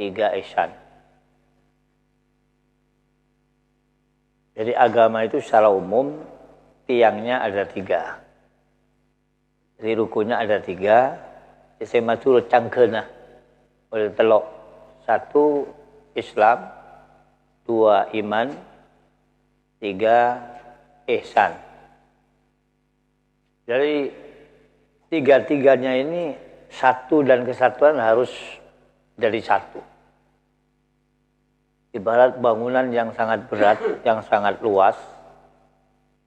3 ihsan. Jadi agama itu secara umum tiangnya ada 3. Jadi rukunnya ada 3. Sema tu cangkeuna oleh telok. 1 Islam, 2 iman, 3 ihsan. Jadi 3-tiganya ini satu dan kesatuan harus jadi satu. Ibarat bangunan yang sangat berat, yang sangat luas,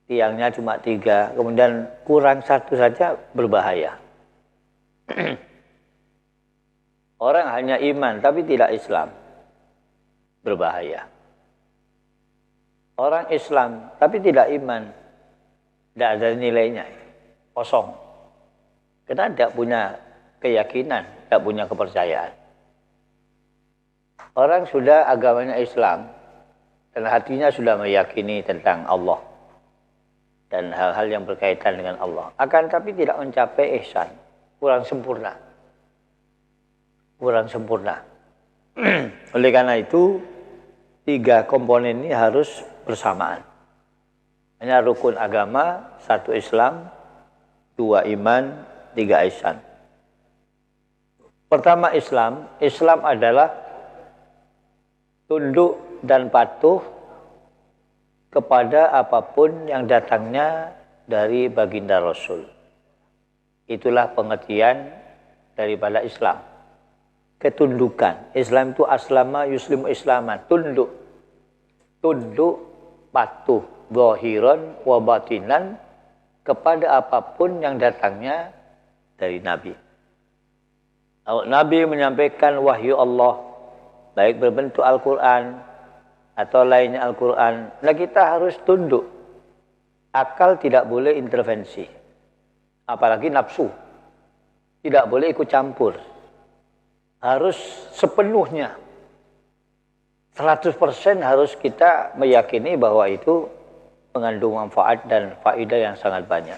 tiangnya cuma 3, kemudian kurang 1 saja berbahaya. Orang hanya iman tapi tidak Islam, berbahaya. Orang Islam tapi tidak iman, tidak ada nilainya, kosong. Karena tidak punya keyakinan, tidak punya kepercayaan. Orang sudah agamanya Islam dan hatinya sudah meyakini tentang Allah dan hal-hal yang berkaitan dengan Allah. Akan tapi tidak mencapai ihsan, kurang sempurna. Kurang sempurna. Oleh karena itu 3 komponen ini harus bersamaan. Hanya rukun agama, 1 Islam, 2 iman, 3 ihsan. Pertama Islam. Islam adalah tunduk dan patuh kepada apapun yang datangnya dari baginda Rasul. Itulah pengertian daripada Islam. Ketundukan. Islam itu aslama yuslimu islaman. Tunduk. Tunduk, patuh, zahiran wa batinan kepada apapun yang datangnya dari Nabi. Nabi menyampaikan wahyu Allah, baik berbentuk Al-Quran atau lainnya Al-Quran. Nah kita harus tunduk. Akal tidak boleh intervensi. Apalagi nafsu. Tidak boleh ikut campur. Harus sepenuhnya. 100% harus kita meyakini bahwa itu mengandung manfaat dan faedah yang sangat banyak.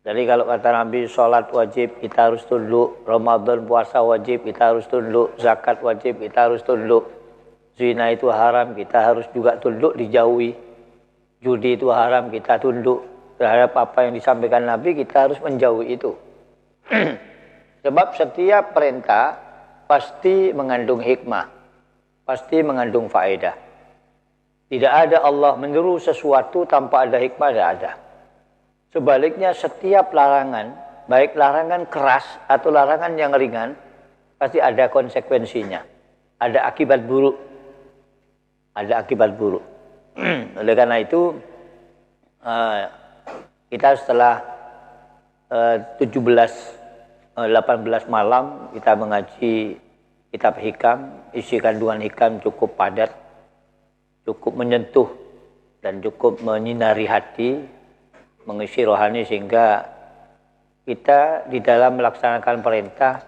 Jadi kalau kata Nabi, sholat wajib, kita harus tunduk. Ramadan puasa wajib, kita harus tunduk. Zakat wajib, kita harus tunduk. Zina itu haram, kita harus juga tunduk, dijauhi. Judi itu haram, kita tunduk. Terhadap apa yang disampaikan Nabi, kita harus menjauhi itu. Sebab setiap perintah pasti mengandung hikmah. Pasti mengandung faedah. Tidak ada Allah menyuruh sesuatu tanpa ada hikmah, tidak ada. Sebaliknya setiap larangan, baik larangan keras atau larangan yang ringan, pasti ada konsekuensinya. Ada akibat buruk. Ada akibat buruk. Oleh karena itu, kita setelah 18 malam, kita mengaji kitab hikam, isi kandungan hikam cukup padat, cukup menyentuh, dan cukup menyinari hati, mengisi rohani sehingga kita di dalam melaksanakan perintah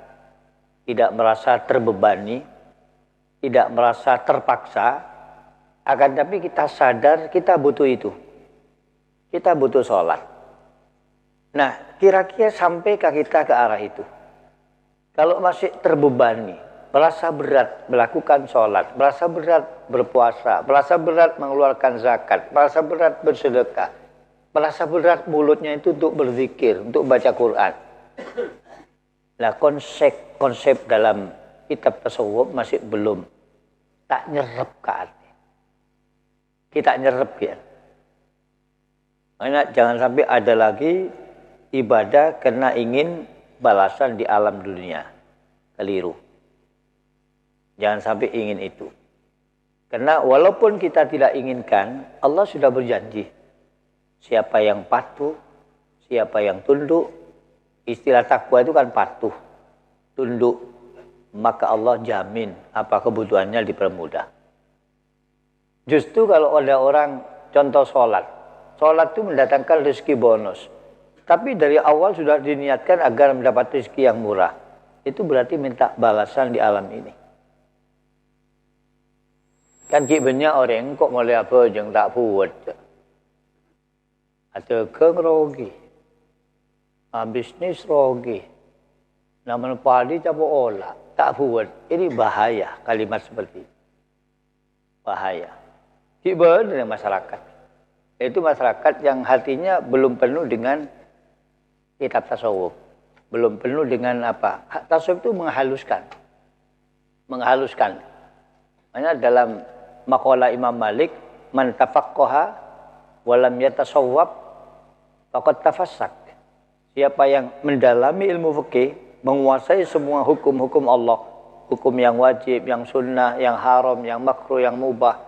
tidak merasa terbebani, tidak merasa terpaksa, akan tapi kita sadar kita butuh itu. Kita butuh sholat. Nah, kira-kira sampaikah kita ke arah itu? Kalau masih terbebani, merasa berat melakukan sholat, merasa berat berpuasa, merasa berat mengeluarkan zakat, merasa berat bersedekah, merasa berat mulutnya itu untuk berzikir, untuk baca Quran. Nah, konsep dalam kitab tasawuf masih belum tak nyerep ke hati. Kita nyerep ya. Karena jangan sampai ada lagi ibadah karena ingin balasan di alam dunia. Keliru. Jangan sampai ingin itu. Karena walaupun kita tidak inginkan, Allah sudah berjanji. Siapa yang patuh, siapa yang tunduk, istilah takwa itu kan patuh, tunduk, maka Allah jamin apa kebutuhannya dipermudah. Justru kalau ada orang, contoh sholat itu mendatangkan rezeki bonus. Tapi dari awal sudah diniatkan agar mendapat rezeki yang murah. Itu berarti minta balasan di alam ini. Kan banyak orang kok mulai apa yang tak buat. Ada rogi, bisnis rogi, namun padi capo olah, tak buat. Ini bahaya kalimat seperti itu. Bahaya. Tiba dengan masyarakat. Itu masyarakat yang hatinya belum penuh dengan kitab tasawuf. Belum penuh dengan apa? Tasawuf itu menghaluskan. Menghaluskan. Makanya dalam maqalah Imam Malik, man tafaqqaha walam yatasawwab faqad tafassak. Siapa yang mendalami ilmu fikih, menguasai semua hukum-hukum Allah, hukum yang wajib, yang sunnah, yang haram, yang makruh, yang mubah,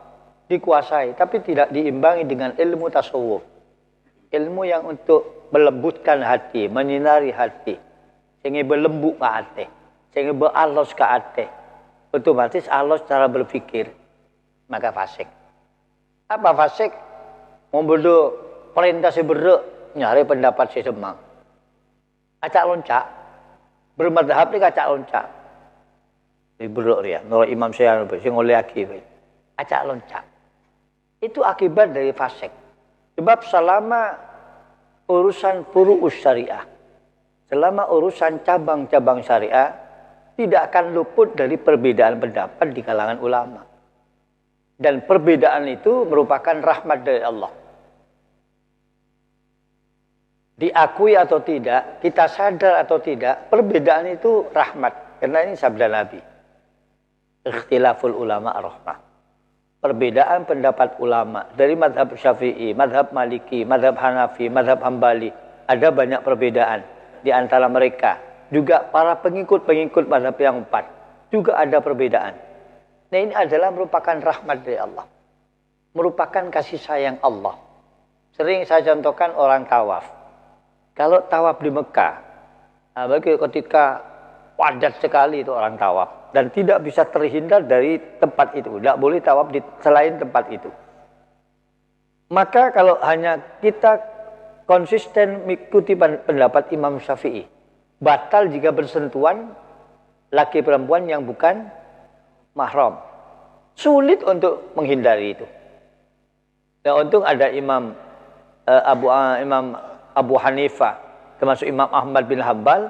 dikuasai, tapi tidak diimbangi dengan ilmu tasawuf. Ilmu yang untuk melembutkan hati, menyinari hati, sehingga berlembut ke hati, sehingga beralos ke hati. Otomatis alos cara berpikir, maka fasik. Apa fasik? Membodoh perintah si beruk, nyari pendapat si semang. Acak loncak, bermadhab ni acak loncak. Di beruk dia, menurut Imam Syafi'i, si ngoleh akibat. Acak loncak. Itu akibat dari fasik. Sebab selama urusan furu'us syariah, selama urusan cabang-cabang syariah, tidak akan luput dari perbedaan pendapat di kalangan ulama. Dan perbedaan itu merupakan rahmat dari Allah. Diakui atau tidak, kita sadar atau tidak, perbedaan itu rahmat. Karena ini sabda Nabi. Ikhtilaful ulama rahmah. Perbedaan pendapat ulama dari madhab Syafi'i, madhab Maliki, madhab Hanafi, madhab Hambali. Ada banyak perbedaan di antara mereka. Juga para pengikut-pengikut madhab yang 4. Juga ada perbedaan. Nah, ini adalah merupakan rahmat dari Allah. Merupakan kasih sayang Allah. Sering saya contohkan orang tawaf. Kalau tawaf di Mekah, bagi ketika padat sekali itu orang tawaf. Dan tidak bisa terhindar dari tempat itu. Tidak boleh tawaf di selain tempat itu. Maka kalau hanya kita konsisten mengikuti pendapat Imam Syafi'i, batal jika bersentuhan laki perempuan yang bukan mahram. Sulit untuk menghindari itu. Dan untung ada Imam Abu Hanifah, termasuk Imam Ahmad bin Hanbal,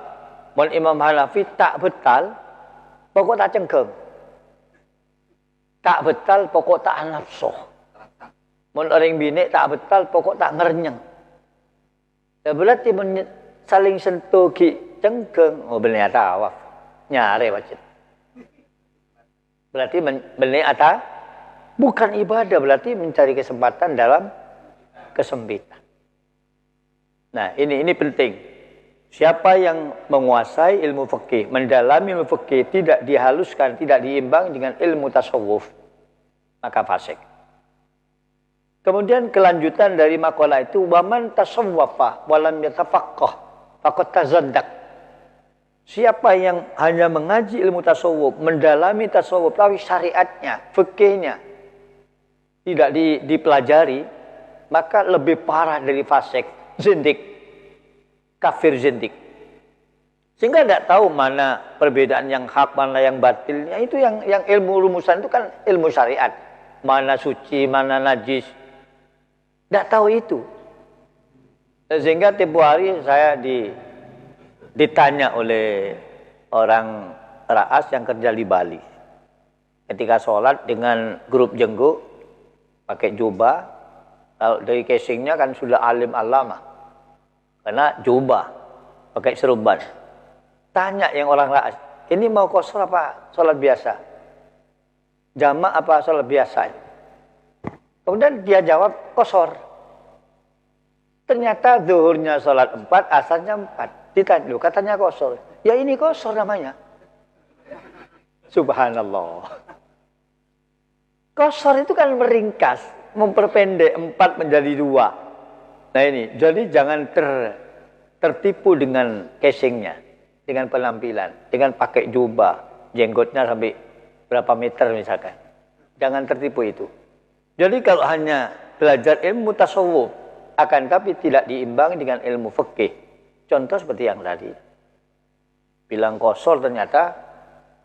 dan Imam Hanafi tak betal, pokok tak cengkeng. Tak betal, pokok tak nafsu. Mun orang bini tak betal, pokok tak ngerenyeng. Ya berarti saling sentuh ki cengkeng, oh benar tawaf. Nyare wajib. Berarti benar ata bukan ibadah, berarti mencari kesempatan dalam kesempitan. Nah, ini penting. Siapa yang menguasai ilmu fikih, mendalami ilmu fikih, tidak dihaluskan, tidak diimbang dengan ilmu tasawuf, maka fasik. Kemudian kelanjutan dari makalah itu, waman tasawwafa walam yatafaqqah faqad tazaddaq. Siapa yang hanya mengaji ilmu tasawuf, mendalami tasawuf, tapi syariatnya, fikihnya tidak dipelajari, maka lebih parah dari fasik, zindik, kafir zindik. Sehingga tidak tahu mana perbedaan yang hak, mana yang batilnya. Itu yang ilmu rumusan itu kan ilmu syariat. Mana suci, mana najis. Tidak tahu itu. Sehingga tempoh hari saya ditanya oleh orang Raas yang kerja di Bali. Ketika sholat dengan grup jenggo, pakai jubah, kalau dari casingnya kan sudah alim alama. Karena jubah, pakai serban. Tanya yang orang Raas, ini mau qasar apa sholat biasa? Jamak apa sholat biasa? Kemudian dia jawab qasar. Ternyata zuhurnya sholat 4, asarnya 4. Ditanya, katanya qasar. Ya ini qasar namanya. Subhanallah. Qasar itu kan meringkas, memperpendek 4 menjadi 2. Nah ini, jadi jangan tertipu dengan casingnya, dengan penampilan, dengan pakai jubah, jenggotnya sampai berapa meter misalkan. Jangan tertipu itu. Jadi kalau hanya belajar ilmu tasawuf, akan tapi tidak diimbangi dengan ilmu fikih. Contoh seperti yang tadi. Bilang qasar ternyata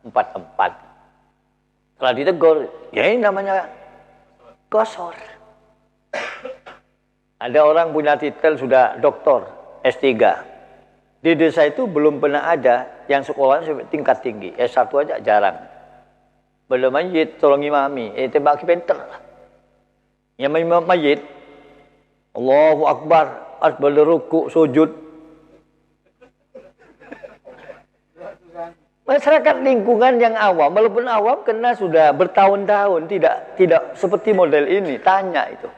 4-4. Setelah ditegur, ya ini namanya qasar. Ada orang punya titel sudah doktor S3. Di desa itu belum pernah ada yang sekolahnya sampai tingkat tinggi. S1 aja jarang. Belum mayit, tolong imami. Tembak pinter lah. Yang imam mayit, Allahu Akbar, asbal ruku, sujud. Masyarakat lingkungan yang awam, walaupun awam karena sudah bertahun-tahun tidak seperti model ini. Tanya itu.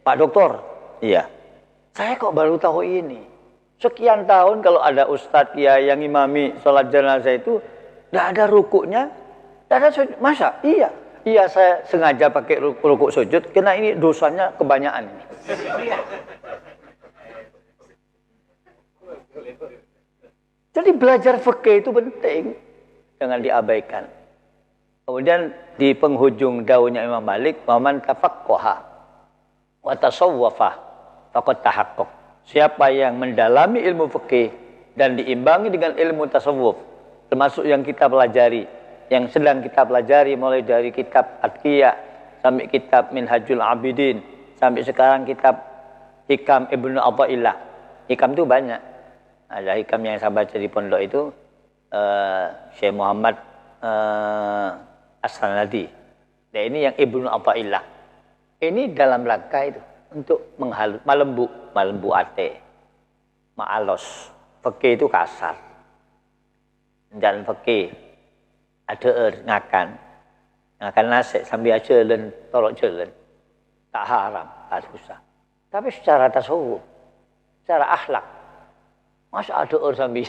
Pak Doktor, iya. Saya kok baru tahu ini. Sekian tahun kalau ada ustadz kiai yang imami sholat jenazah itu tidak ada rukuknya, tidak ada sujud. Masa? Iya. Iya, saya sengaja pakai rukuk sujud karena ini dosanya kebanyakan. Jadi belajar fikih itu penting, jangan diabaikan. Kemudian di penghujung daunnya Imam Malik, "Waman tafaqqaha wa tasawwafa faqad tahaqqaq." Siapa yang mendalami ilmu fikih dan diimbangi dengan ilmu tasawuf, termasuk yang kita pelajari, yang sedang kita pelajari mulai dari kitab Adqiyah sampai kitab Minhajul Abidin, sampai sekarang kitab Hikam Ibnu Athaillah. Hikam itu banyak. Ada hikam yang saya baca di pondok itu Syekh Muhammad As-Sanadi. Dan ini yang Ibnu Athaillah. Ini dalam rangka itu untuk malembu ate, ma'alos. Fikih itu kasar. Dan fikih ada ngakan nasi sambil jalan, tolok jalan. Tak haram, tak susah. Tapi secara tasawuf, secara akhlak, masa ada sambil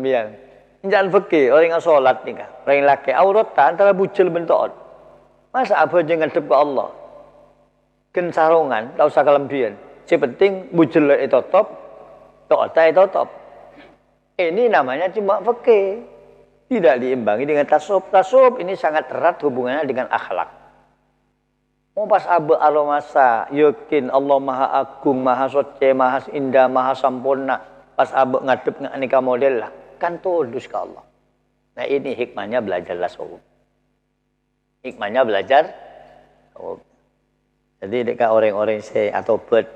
yang jangan fikih, orang yang sholat nih kan, orang yang laki, aurat antara bujel bentuk. Masa apa jangan ngadep ke Allah? Ken sarungan, tak usah kelembian. Si penting bujel itu top, tak itu top. Ini namanya cuma fikih, tidak diimbangi dengan tasawuf. Tasawuf ini sangat erat hubungannya dengan akhlak. Mau pas abe aromasa, yakin Allah Maha Agung, Maha Suci, Maha Indah, Maha Sampurna. Pas abe ngadep nikah model lah, kan tundus ke Allah. Nah ini hikmahnya belajar tasawuf. Hikmahnya belajar tasawuf. Jadi dekat orang-orang saya atau bet,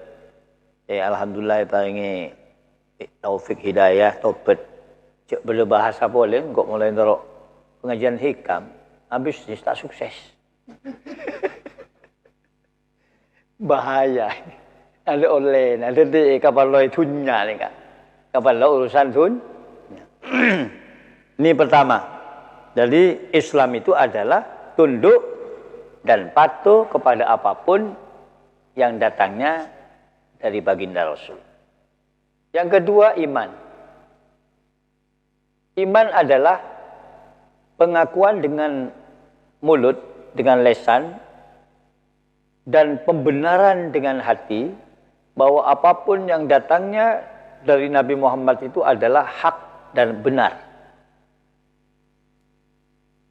alhamdulillah paringi taufik hidayah tobat. Cek berbahasa boleh, kok mulai terok pengajian hikam, habis tak sukses. Bahaya. Ada online, ada di kapal loy tunya nih kak. Kapal loy urusan tun. Ini pertama. Jadi Islam itu adalah tunduk dan patuh kepada apapun yang datangnya dari baginda Rasul. Yang kedua, iman. Iman adalah pengakuan dengan mulut, dengan lesan, dan pembenaran dengan hati bahwa apapun yang datangnya dari Nabi Muhammad itu adalah hak dan benar.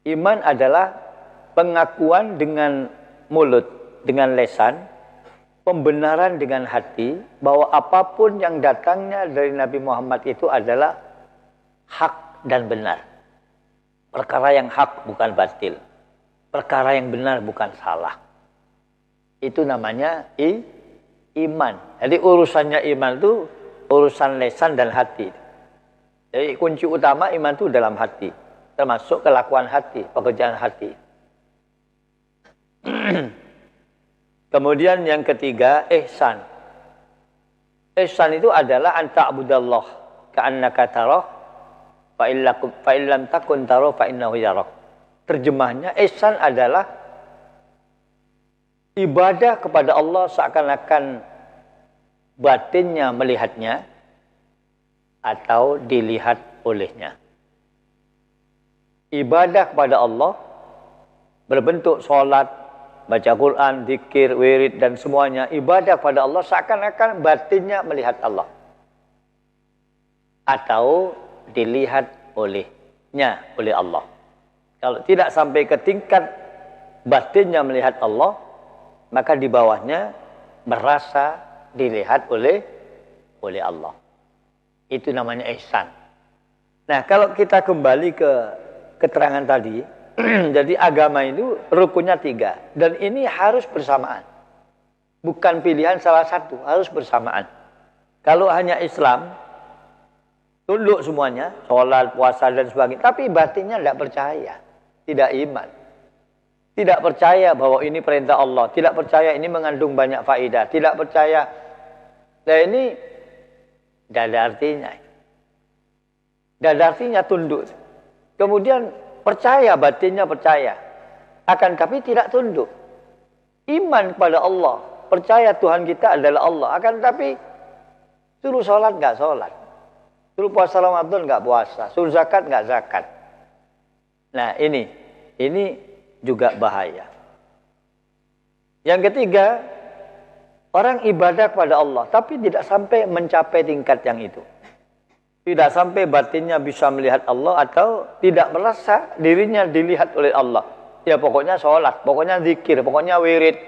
Iman adalah pengakuan dengan mulut, dengan lesan, pembenaran dengan hati bahwa apapun yang datangnya dari Nabi Muhammad itu adalah hak dan benar. Perkara yang hak bukan batil. Perkara yang benar bukan salah. Itu namanya iman. Jadi urusannya iman itu urusan lesan dan hati. Jadi kunci utama iman itu dalam hati. Termasuk kelakuan hati, pekerjaan hati. Kemudian yang ketiga, ihsan. Ihsan itu adalah anta'budallah ka'annaka tarah fa illam takun tarah fa innahu yarak. Terjemahnya, ihsan adalah ibadah kepada Allah seakan-akan batinnya melihatnya atau dilihat olehnya. Ibadah kepada Allah berbentuk sholat, baca Quran, zikir, wirid, dan semuanya ibadah pada Allah seakan-akan batinnya melihat Allah atau dilihat oleh Allah. Kalau tidak sampai ke tingkat batinnya melihat Allah, maka di bawahnya merasa dilihat oleh Allah. Itu namanya ihsan. Nah, kalau kita kembali ke keterangan tadi, jadi agama itu rukunnya 3. Dan ini harus bersamaan. Bukan pilihan salah satu, harus bersamaan. Kalau hanya Islam, tunduk semuanya, sholat, puasa, dan sebagainya. Tapi batinnya tidak percaya, tidak iman. Tidak percaya bahwa ini perintah Allah. Tidak percaya ini mengandung banyak faedah. Tidak percaya. Nah ini tidak ada artinya. Tidak ada artinya tunduk. Kemudian percaya, batinnya percaya. Akan tapi tidak tunduk. Iman kepada Allah. Percaya Tuhan kita adalah Allah. Akan tapi suruh sholat nggak sholat. Suruh puasa Ramadan nggak puasa. Suruh zakat nggak zakat. Nah ini juga bahaya. Yang ketiga, orang ibadah kepada Allah, tapi tidak sampai mencapai tingkat yang itu. Tidak sampai batinnya bisa melihat Allah atau tidak merasa dirinya dilihat oleh Allah. Ya pokoknya sholat, pokoknya zikir, pokoknya wirid.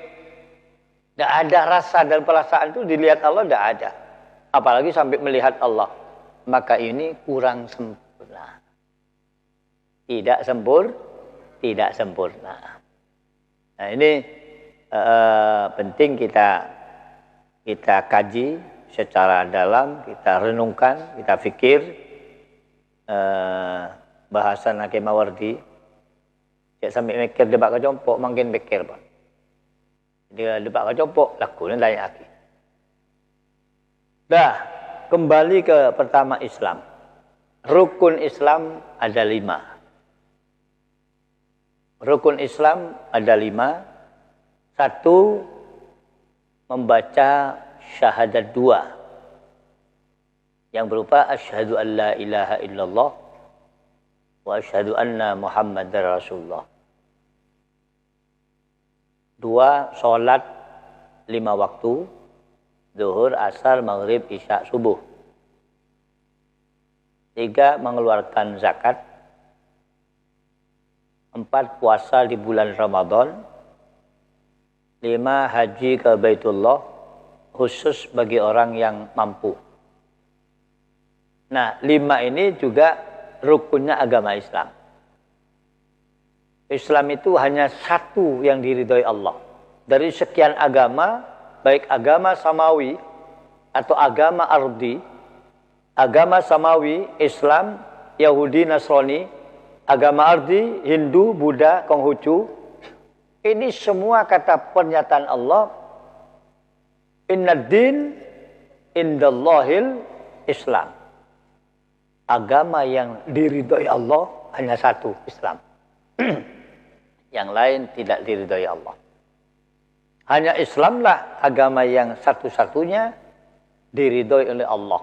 Tidak ada rasa dan perasaan itu dilihat Allah, tidak ada. Apalagi sampai melihat Allah. Maka ini kurang sempurna. Tidak sempurna. Nah ini penting kita kaji secara dalam, kita renungkan, kita fikir bahasan Hakim Mawardi. Cek sampai mikir debat kecompok, makin mikir Pak. Dia debat kecompok, lakunya lain lagi. Dah, kembali ke pertama Islam. Rukun Islam ada 5. Rukun Islam ada 5. 1, membaca syahadat 2. Yang berupa asyhadu an la ilaha illallah wa asyhadu anna muhammadar rasulullah. 2, sholat 5 waktu. Zuhur, asar, maghrib, isya, subuh. 3, mengeluarkan zakat. 4, puasa di bulan Ramadan. 5, haji ke Baitullah, khusus bagi orang yang mampu. Nah, 5 ini juga rukunnya agama Islam. Islam itu hanya satu yang diridhoi Allah. Dari sekian agama, baik agama samawi atau agama ardi, agama samawi, Islam, Yahudi, Nasrani, agama ardi, Hindu, Buddha, Konghucu, ini semua kata pernyataan Allah, Innad din indallahil Islam. Agama yang diridhoi Allah hanya satu, Islam. Yang lain tidak diridhoi Allah. Hanya Islamlah agama yang satu-satunya diridhoi oleh Allah.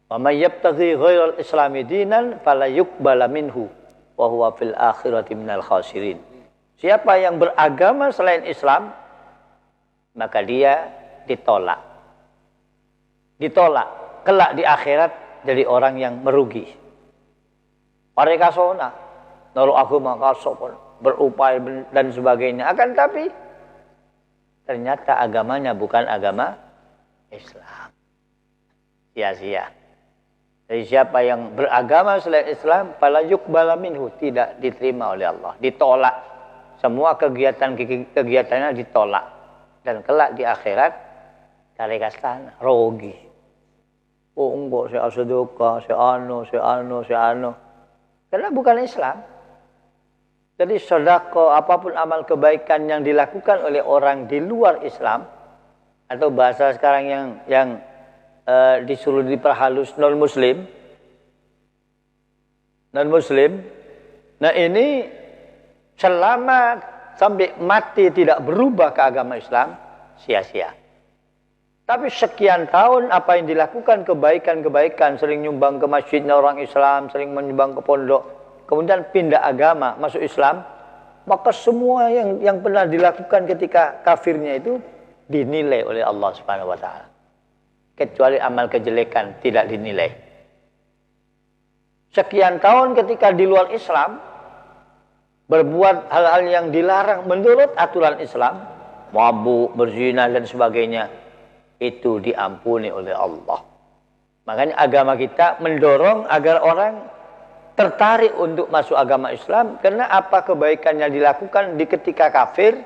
Wa may yabtaghi ghairal islami dinan fala yuqbala minhu wa huwa fil akhirati minal khasirin. Siapa yang beragama selain Islam, maka dia ditolak. Ditolak. Kelak di akhirat jadi orang yang merugi. Mereka sona, nolak agama kasopon, berupaya dan sebagainya. Akan tapi ternyata agamanya bukan agama Islam. Sia-sia. Jadi siapa yang beragama selain Islam, fala yuqbala minhu, tidak diterima oleh Allah, ditolak. Semua kegiatannya ditolak. Dan kelak di akhirat tarekastan rogi. Oh enggak, saya sedekah, saya anu. Karena bukan Islam. Jadi sedekah, apapun amal kebaikan yang dilakukan oleh orang di luar Islam, atau bahasa sekarang yang disuruh diperhalus non-muslim. Nah ini selama sampai mati tidak berubah ke agama Islam, sia-sia. Tapi sekian tahun apa yang dilakukan kebaikan-kebaikan, sering nyumbang ke masjidnya orang Islam, sering menyumbang ke pondok, kemudian pindah agama, masuk Islam, maka semua yang pernah dilakukan ketika kafirnya itu dinilai oleh Allah Subhanahu wa taala. Kecuali amal kejelekan tidak dinilai. Sekian tahun ketika di luar Islam berbuat hal-hal yang dilarang menurut aturan Islam, mabuk, berzina dan sebagainya, itu diampuni oleh Allah. Makanya agama kita mendorong agar orang tertarik untuk masuk agama Islam, karena apa kebaikan yang dilakukan di ketika kafir,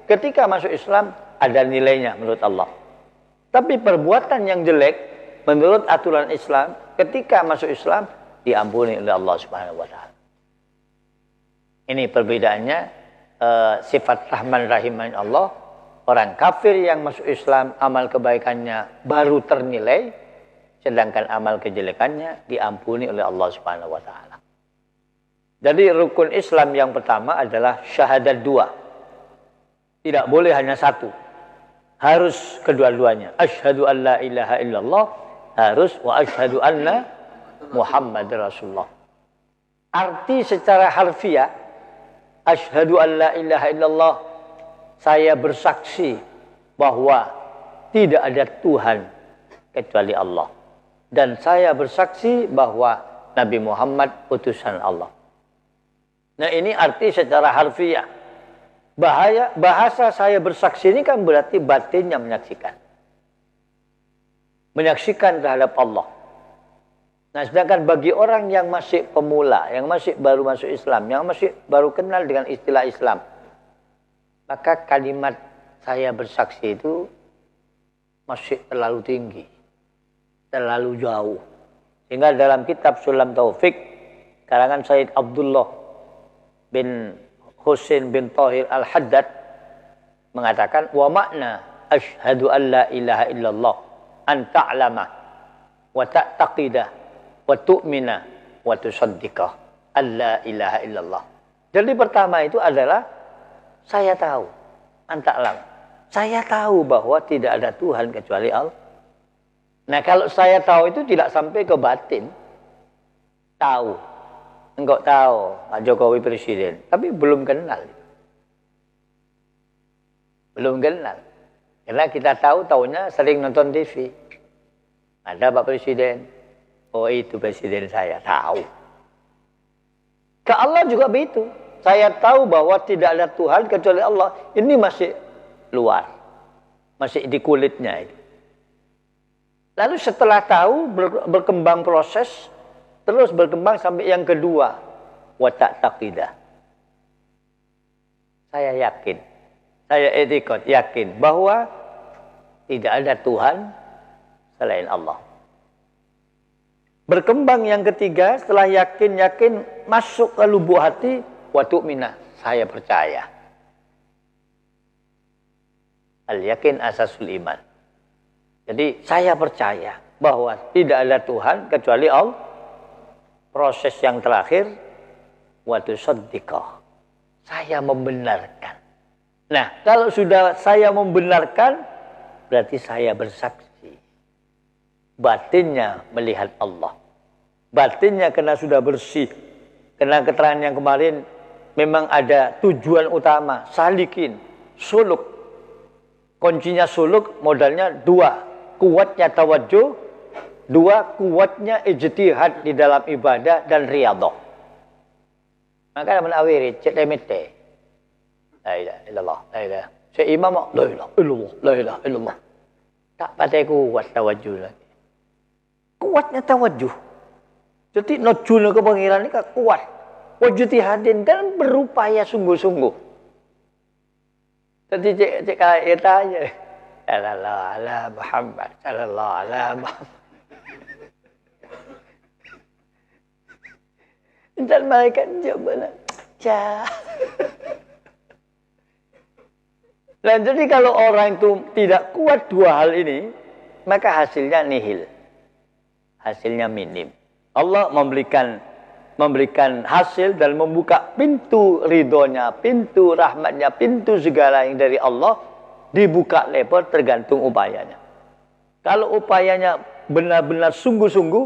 ketika masuk Islam ada nilainya menurut Allah. Tapi perbuatan yang jelek menurut aturan Islam, ketika masuk Islam diampuni oleh Allah Subhanahu wa taala. Ini perbedaannya sifat Rahman Rahiman Allah. Orang kafir yang masuk Islam amal kebaikannya baru ternilai, sedangkan amal kejelekannya diampuni oleh Allah Subhanahu wa taala. Jadi rukun Islam yang pertama adalah syahadat dua. Tidak boleh hanya satu. Harus kedua-duanya. Asyhadu an la ilaha illallah, harus wa asyhadu anna Muhammad Rasulullah. Arti secara harfiah, asyhadu an la ilaha illallah, saya bersaksi bahwa tidak ada Tuhan kecuali Allah. Dan saya bersaksi bahwa Nabi Muhammad utusan Allah. Nah, ini arti secara harfiah. Bahasa saya bersaksi ini kan berarti batinnya menyaksikan. Menyaksikan terhadap Allah. Nah, sedangkan bagi orang yang masih pemula, yang masih baru masuk Islam, yang masih baru kenal dengan istilah Islam, maka kalimat saya bersaksi itu masih terlalu tinggi, terlalu jauh. Sehingga dalam kitab Sulam Taufik, karangan Sayyid Abdullah bin Husain bin Tahir Al-Haddad mengatakan, wa makna asyhadu an la ilaha illallah an ta'lama wa ta'taqidah wa tu'mina wa tusaddiqah an la ilaha illallah. Jadi pertama itu adalah saya tahu, an ta'lam. Saya tahu bahwa tidak ada Tuhan kecuali Allah. Nah, kalau saya tahu itu tidak sampai ke batin. Tahu. Engkau tahu Pak Jokowi presiden, tapi belum kenal. Belum kenal. Karena kita tahunya sering nonton TV. Ada Pak Presiden. Oh, itu presiden saya. Tahu. Ke Allah juga begitu. Saya tahu bahwa tidak ada Tuhan kecuali Allah. Ini masih luar. Masih di kulitnya itu. Lalu setelah tahu, berkembang proses, terus berkembang sampai yang kedua, wa ta'taqidah. Saya yakin, saya etikot yakin bahwa tidak ada Tuhan selain Allah. Berkembang yang ketiga, setelah yakin masuk ke lubuk hati, wa tu'mina, saya percaya. Al-yakin asasul iman. Jadi saya percaya bahwa tidak ada Tuhan kecuali Allah. Proses yang terakhir, wa tusaddiqah, saya membenarkan. Nah, kalau sudah saya membenarkan, berarti saya bersaksi. Batinnya melihat Allah. Batinnya karena sudah bersih. Karena keterangan yang kemarin, memang ada tujuan utama, salikin, suluk. Kuncinya suluk, modalnya dua. Kuatnya tawajuh, dua, kuatnya ijtihad di dalam ibadah dan riyadhah. Maka menawiri cedemete. La ilaha illallah, la ilaha. Si imam la ilaha illallah, la ilaha illallah. Tak pakai kuat tawajuh lagi. Kuatnya tawajuh. Jadi nojul ke pengiran ini kuat. Wajtihadin dan berupaya sungguh-sungguh. Jadi cek kayak itu aja. Sallallahu ala Muhammad, sallallahu ala Muhammad. Dan malaikat jawabannya, Nah, jadi kalau orang itu tidak kuat dua hal ini, maka hasilnya nihil. Hasilnya minim. Allah memberikan hasil dan membuka pintu ridhonya, pintu rahmatnya, pintu segala yang dari Allah, dibuka lebar tergantung upayanya. Kalau upayanya benar-benar sungguh-sungguh,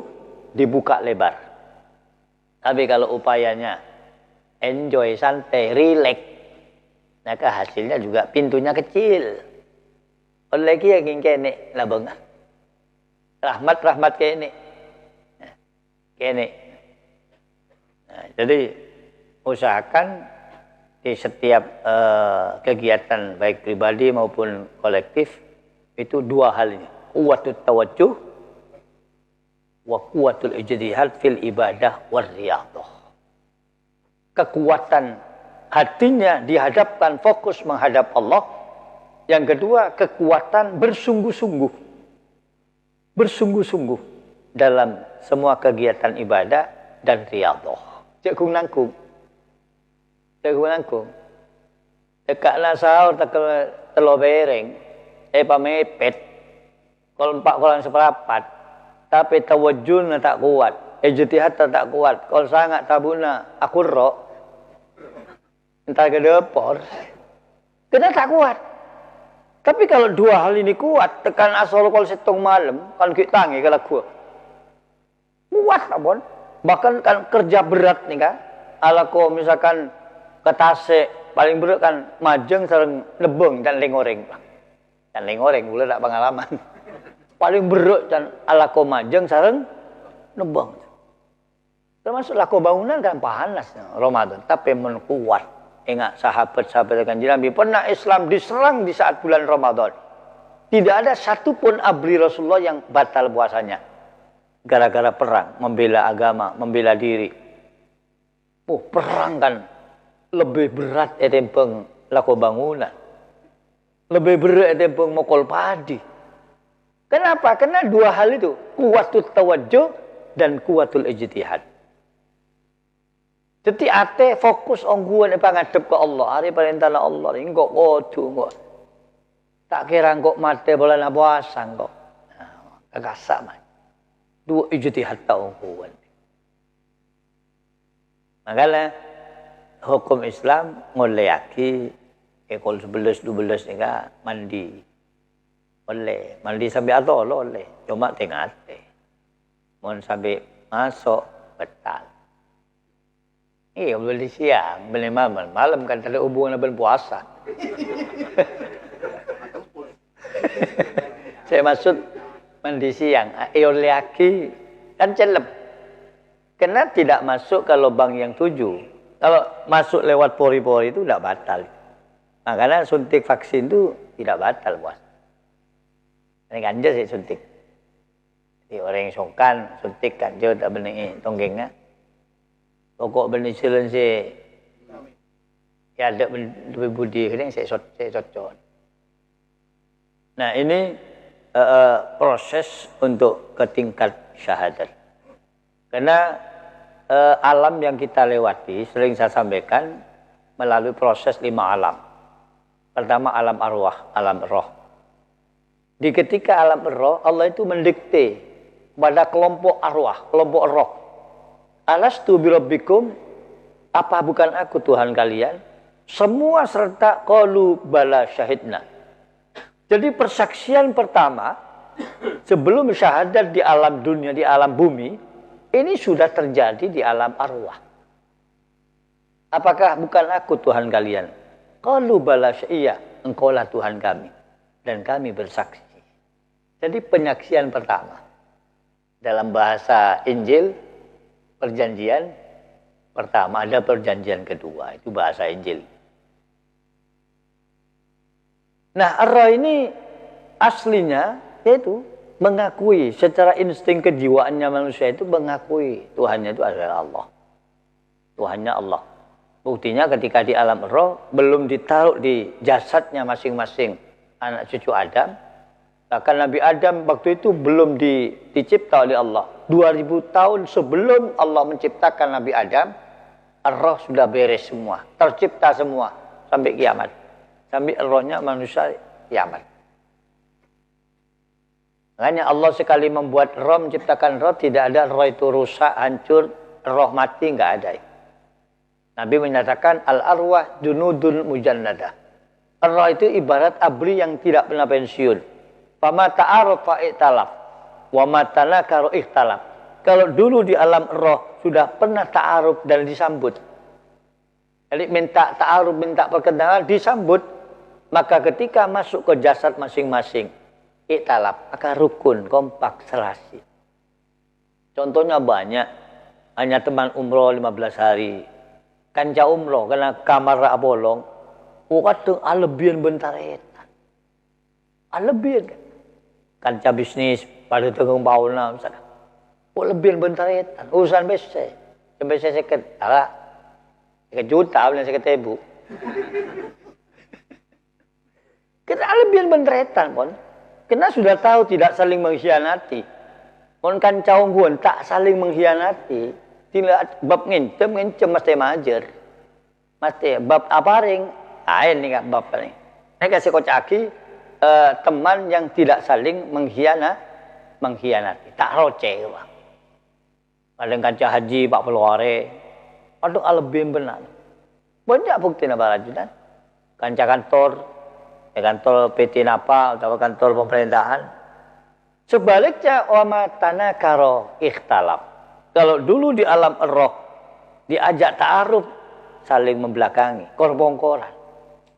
dibuka lebar. Tapi kalau upayanya enjoy, santai, relax, maka hasilnya juga pintunya kecil. Oleh kia yang kene lah bang. Rahmat kene. Kene. Nah, jadi usahakan di setiap kegiatan baik pribadi maupun kolektif itu dua hal ini. Quwwatut tawajjuh wa quwwatul ijtihad fil ibadah war riyadhah. Kekuatan hatinya dihadapkan fokus menghadap Allah. Yang kedua, kekuatan bersungguh-sungguh bersungguh-sungguh dalam semua kegiatan ibadah dan riyadhah. Cek kung nangkung. Cek kung nangkung. Dekaklah sahur tak telo bereng. Pamepet. Kalau 4 seperempat. Tapi tawajjulna tak kuat. Ijtihad tak kuat. Kalau sangat tabuna aku roh. Entar ke depor. Kita tak kuat. Tapi kalau 2 hal ini kuat, tekan asal kalau setong malam, kan kita tangi kalau gua. Kuat apun. Bahkan kan kerja berat nih kan. Ala ko misalkan ke Tasik, paling berat kan Majeng sareng Nebeng dan Lengoreng. Dan Lengoreng gula tak pengalaman. Paling berat dan ala ko Majeng sareng Nebeng. Termasuk lako bangunan kan panas Ramadan, tapi menkuat. Ingat sahabat-sahabat kanjeng Nabi pernah Islam diserang di saat bulan Ramadan. Tidak ada satupun abdi Rasulullah yang batal puasanya. Gara-gara perang, membela agama, membela diri. Perang kan lebih berat etempeng lako bangunan. Lebih berat etempeng mokol padi. Kenapa? Karena 2 hal itu, kuwatul tawajjuh dan kuwatul ijtihad. Jadi ate fokus ongguan pangadep ke Allah. Hari perintah Allah. Engkau kodu engkau. Tak kira engkau mati bulan puasa engkau. Agak sama. 2 ijtihad tak ongguan. Makanya hukum Islam ngoleaki ekol 11-12 ni mandi. Boleh. Mandi sampai atau oleh. Cuma tengah ate. Mohon sampai masuk betal. Beli siang, beli malam. Malam kan tak ada hubungan dengan puasa. Saya maksud mandi siang. Oleaki kan celep. Karena tidak masuk ke lubang yang 7. Kalau masuk lewat pori-pori itu tidak batal. Makanya suntik vaksin itu tidak batal puasa. Ini ganja sih suntik. Jadi orang yang songkan suntik ganja tak benar tonggengnya. Pokok benda silen si ya ada lebih budi kadang saya cocok. Nah ini proses untuk ke tingkat syahadat. Karena alam yang kita lewati sering saya sampaikan melalui proses 5 alam. Pertama alam arwah, alam roh. Di ketika alam roh Allah itu mendikte pada kelompok arwah, kelompok roh. Alastu birabbikum, apa bukan aku Tuhan kalian? Semua serta qalu bala syahidna. Jadi persaksian pertama sebelum syahadat di alam dunia, di alam bumi, ini sudah terjadi di alam arwah. Apakah bukan aku Tuhan kalian? Qalu bala iya, engkaulah Tuhan kami dan kami bersaksi. Jadi penyaksian pertama dalam bahasa Injil perjanjian pertama, ada perjanjian kedua, itu bahasa Injil. Nah, roh ini aslinya yaitu mengakui secara insting kejiwaannya manusia itu mengakui Tuhannya itu adalah Allah. Tuhannya Allah. Buktinya ketika di alam roh belum ditaruh di jasadnya masing-masing anak cucu Adam. Bahkan Nabi Adam waktu itu belum dicipta oleh Allah. 2000 tahun sebelum Allah menciptakan Nabi Adam, roh sudah beres semua, tercipta semua sampai kiamat. Sampai rohnya manusia kiamat. Makanya Allah sekali membuat roh, menciptakan roh, tidak ada roh itu rusak, hancur, roh mati, enggak ada. Nabi menyatakan al-arwah junudun mujannadah. Roh itu ibarat abri yang tidak pernah pensiun. Fama ta'arufa i'talaf wa ma tanakaru ikhtalaf. Kalau dulu di alam roh sudah pernah ta'aruf dan disambut. Jadi minta ta'aruf, minta perkenalan, disambut. Maka ketika masuk ke jasad masing-masing, i'talaf, akan rukun, kompak, serasi. Contohnya banyak. Hanya teman umroh 15 hari. Kanca umroh, karena kamar abolong. Kadang alebian bentar etan. Alebian kan. Kanca bisnis pada tenggung bauna misalnya. Lebihan bentar etan. Urusan bese. Sampai saya seket. Alah. 1 juta bilang seket ribu. Kita lebihan bentar etan pun. Karena sudah tahu tidak saling mengkhianati. Kon kan caung guan tak saling mengkhianati. Tidak bab ngencem mesti majer. Mesti bab aparing. Ini kan bab ini. Ini kasih kocaki teman yang tidak saling mengkhianati. Tak roce bang. Kadang kancah haji Pak Pelware. Aduh lebih benar. Banyak bukti napa rajulan. Kancah kantor PT Napa atau kantor pemerintahan. Sebaliknya wamatana karo ikhtalaf. Kalau dulu di alam roh diajak ta'aruf saling membelakangi, korbongkoran.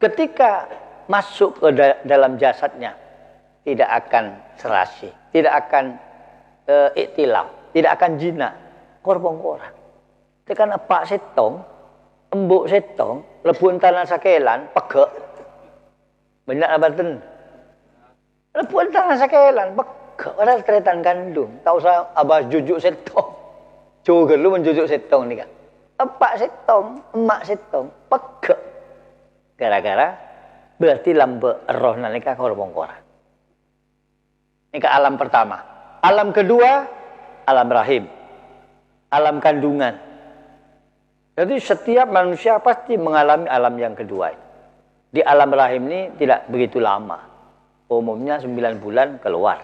Ketika masuk ke dalam jasadnya tidak akan serasi, tidak akan iktilaf, tidak akan jina, korbongkoran. Tekan apa setong, embuk setong, lebun tanah sakelan, pegek. Banyak abaten. Lepuan tangan sakelan, bek orang keretan kandung. Tahu saya abah jujuk setong. Juga lu menjujuk setong nih kan. Epak setong, emak setong, pegek. Gara-gara berarti lambe roh nalika korbongkoran. Ini ke alam pertama. Alam kedua, alam rahim. Alam kandungan. Jadi setiap manusia pasti mengalami alam yang kedua. Di alam rahim ini tidak begitu lama. Umumnya 9 bulan keluar.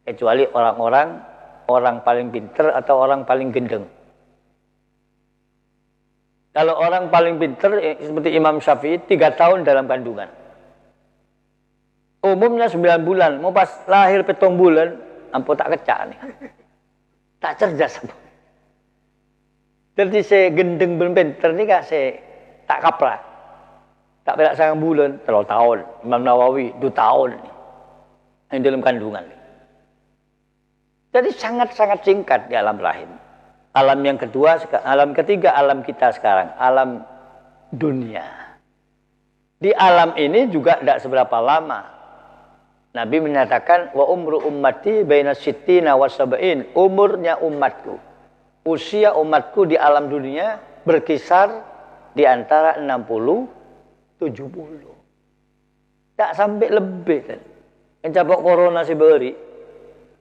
Kecuali orang paling pinter atau orang paling gendeng. Kalau orang paling pinter seperti Imam Syafi'i 3 tahun dalam kandungan. Umumnya 9 bulan. Mau pas lahir 7 bulan, ampun tak kecak nih. Tak cerdas. Jadi saya gendeng belum pinter nih kak saya tak kaprah. Tak berak sangat bulan, 3 tahun. Imam Nawawi 2 tahun. Yang dalam kandungan. Jadi sangat-sangat singkat di alam rahim. Alam yang kedua, alam ketiga, alam kita sekarang. Alam dunia. Di alam ini juga tidak seberapa lama. Nabi menyatakan, wa umru ummati baina sittina wa sab'in. Umurnya umatku. Usia umatku di alam dunia berkisar di antara 60 70. Tak sampai lebih kan. Yang cabak corona si beri.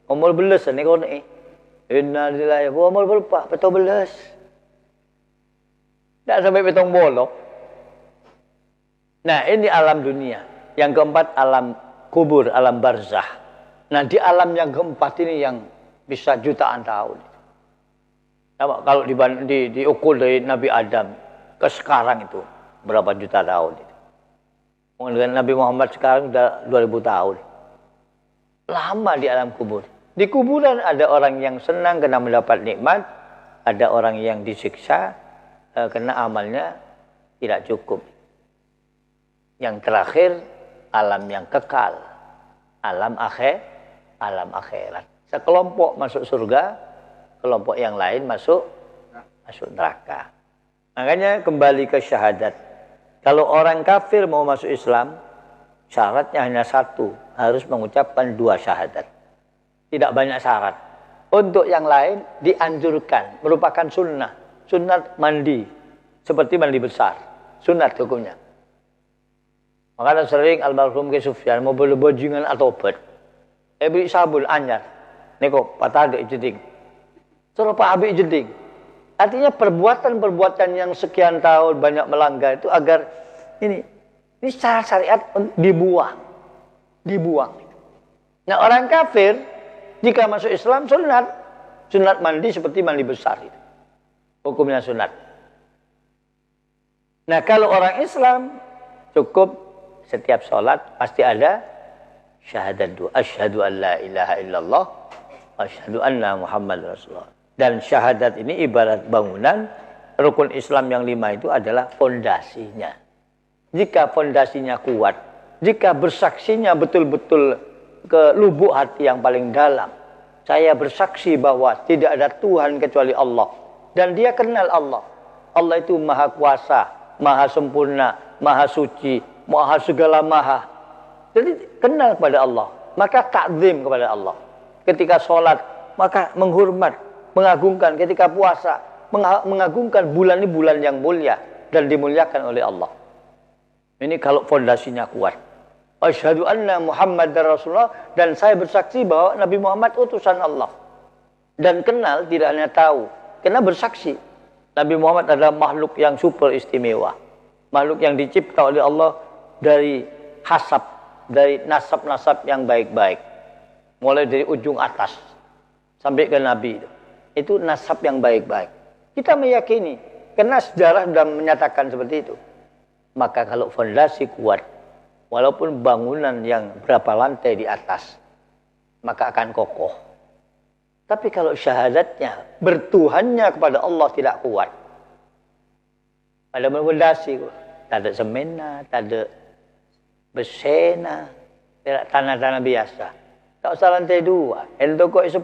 Umur belas ni kau ni. Innalillahi wa umur berapa? Betul belas. Tak sampai petong bolok. Nah, ini alam dunia. Yang keempat alam kubur, alam barzah. Nah, di alam yang keempat ini yang bisa jutaan tahun. Kalau diukur dari Nabi Adam ke sekarang itu berapa juta tahun? Dengan Nabi Muhammad sekarang sudah 2000 tahun. Lama di alam kubur. Di kuburan ada orang yang senang karena mendapat nikmat. Ada orang yang disiksa karena amalnya tidak cukup. Yang terakhir, alam yang kekal. Alam akhirat. Sekelompok masuk surga, kelompok yang lain masuk neraka. Makanya kembali ke syahadat. Kalau orang kafir mau masuk Islam, syaratnya hanya satu, harus mengucapkan 2 syahadat. Tidak banyak syarat. Untuk yang lain dianjurkan, merupakan sunnah. Sunnat mandi, seperti mandi besar. Sunnat hukumnya. Makanya sering almarhum ke Sufyan, mau beli bajingan atau obat. Beli sabun anyar. Niko, patah ada jeding. Suruh Pak Abi jeding. Artinya perbuatan-perbuatan yang sekian tahun banyak melanggar itu agar ini secara syariat dibuang. Nah, orang kafir jika masuk Islam sunat mandi seperti mandi besar itu. Hukumnya sunat. Nah, kalau orang Islam cukup setiap sholat pasti ada syahadat 2. Asyhadu an la ilaha illallah wa asyhadu anna Muhammad Rasulullah. Dan syahadat ini ibarat bangunan, rukun Islam yang 5 itu adalah fondasinya. Jika fondasinya kuat, jika bersaksinya betul-betul ke lubuk hati yang paling dalam, saya bersaksi bahwa tidak ada Tuhan kecuali Allah. Dan dia kenal Allah. Allah itu maha kuasa, maha sempurna, maha suci, maha segala maha. Jadi kenal kepada Allah, maka takzim kepada Allah. Ketika sholat, maka menghormat, mengagungkan. Ketika puasa, mengagungkan. Bulan ini bulan yang mulia dan dimuliakan oleh Allah. Ini kalau fondasinya kuat. Asyhadu anna Muhammadar Rasulullah, dan saya bersaksi bahwa Nabi Muhammad utusan Allah. Dan kenal, tidak hanya tahu, karena bersaksi. Nabi Muhammad adalah makhluk yang super istimewa. Makhluk yang dicipta oleh Allah dari hasab, dari nasab-nasab yang baik-baik. Mulai dari ujung atas sampai ke Nabi. Itu nasab yang baik-baik. Kita meyakini, karena sejarah sudah menyatakan seperti itu. Maka kalau fondasi kuat, walaupun bangunan yang berapa lantai di atas, maka akan kokoh. Tapi kalau syahadatnya, bertuhannya kepada Allah tidak kuat, pada fondasi, tak ada semena, tak ada besena, tanah-tanah biasa. Tak usah lantai 2. Ento kok 10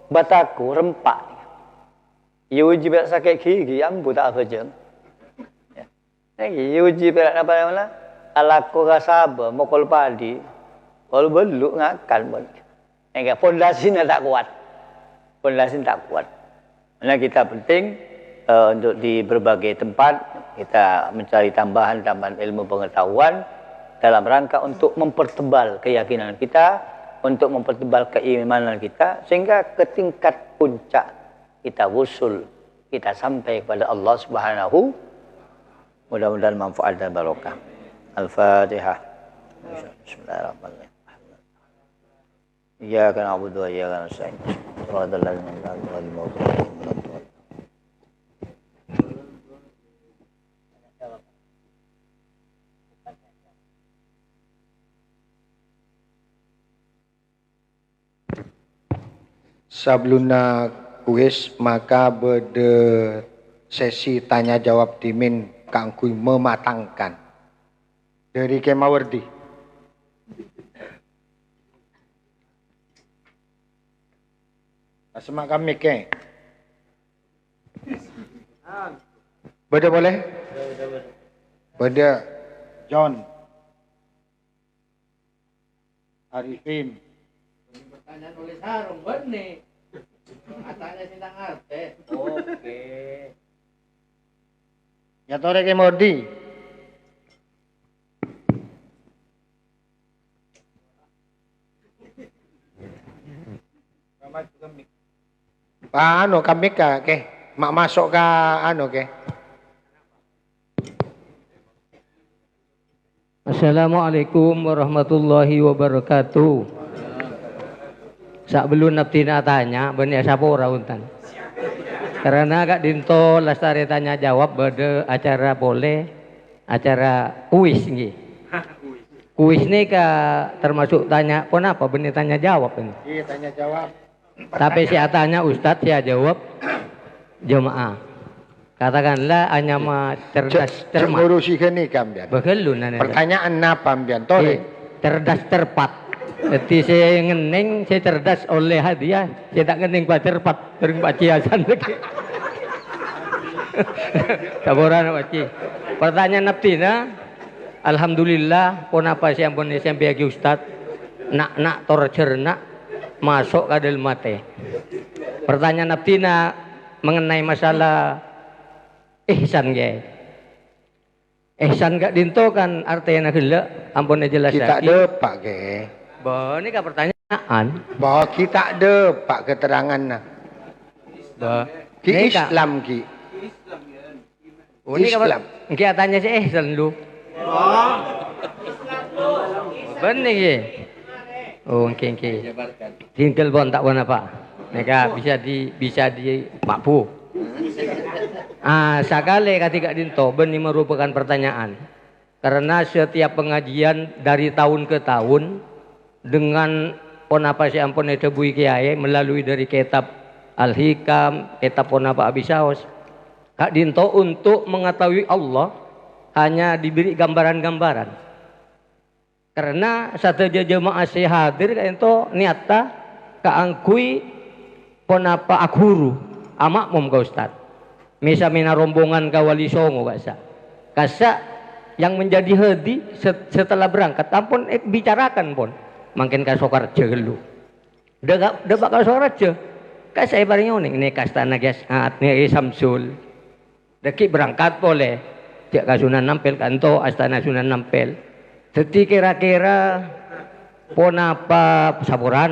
bataku rempak. Ya uji berat sakit gigi, ambu tak apa jeng. Ya uji berat apa-apa, alaku kasaba, mokol padi, kalau beluk ngakan pun. Fondasinya tak kuat. Fondasinya tak kuat. Karena kita penting untuk di berbagai tempat kita mencari tambahan-tambahan ilmu pengetahuan dalam rangka untuk mempertebal keyakinan kita, untuk mempertebal keimanan kita, sehingga ke tingkat puncak kita wusul, kita sampai kepada Allah Subhanahu. Mudah-mudahan manfaat dan barokah. Al-Fatihah. Bismillahirrahmanirrahim. Iyyaka na'budu wa iyyaka nasta'in. Shiratal ladzina an'amta 'alaihim ghairil maghdubi 'alaihim. Sabluna kuis maka berde sesi tanya jawab dimin kangkui mematangkan dari Kemawardi. Semak kami ke. Beda boleh? Beda John Arifin. Pertanyaan oleh sarung benih. Katanya sindang arte. Oke. Ya tore Kemawardi. Anu kami ke mak masuk ke anu ke. Assalamualaikum warahmatullahi wabarakatuh. Sak belum naptina tanya benih siapa orang untan. Karena Kak Dinto lestari tanya jawab pada acara boleh acara kuis nggih. Kuis ini termasuk tanya kenapa benih tanya jawab ini. Iya tanya jawab. Tapi saya tanya Ustadz, saya jawab jemaah. Katakanlah hanya mah cerdas cermat. Ngurusi kene kambian. Begelun nana. Pertanyaan apa kambian? Tore. Cerdas cerpat. Jadi saya ngening, saya cerdas oleh hadiah. Saya tak ngening pak cerpat, sering pak ciasan lagi. Saboran pak ci. Pertanyaan naptina. Alhamdulillah, kenapa saya pun SMP lagi Ustadz? Nak torcerna. Masuk ke dalam mati. Pertanyaan naptina mengenai masalah ihsan ya. Ihsan gak dinto kan artinya gila ampun jelas kita depak ke. Bah ini kan pertanyaan. Bahwa kita depak keterangan nah. Bah Ki Islam ki. Oh, ini Islam. Ki tanya si ihsan lu. Bener ya. Oh, oke. Tinggal bon tak bon apa? Mereka bisa di Pakpu. Sekali ketika dinto ini merupakan pertanyaan. Karena setiap pengajian dari tahun ke tahun dengan ponapa si ampun itu bui kiai melalui dari kitab Al-Hikam, kitab ponapa Abisaos. Kak dinto untuk mengetahui Allah hanya diberi gambaran-gambaran. Karena satu jemaah saya hadir itu niata kaangkui ponapa akhuru amakmum ka Ustad. Misa mina rombongan ka Wali Songo kasa yang menjadi hadi setelah berangkat ampun bicarakan pun makin ka Sokarjo gelu. Debak ka Sokarjo. Kasa ibaratnya ini kastana Giasat ni Samsul. Deki berangkat boleh. Tiak ka Sunan Nampel kanto astana Sunan Nampel. Jadi kira-kira pon apa sapura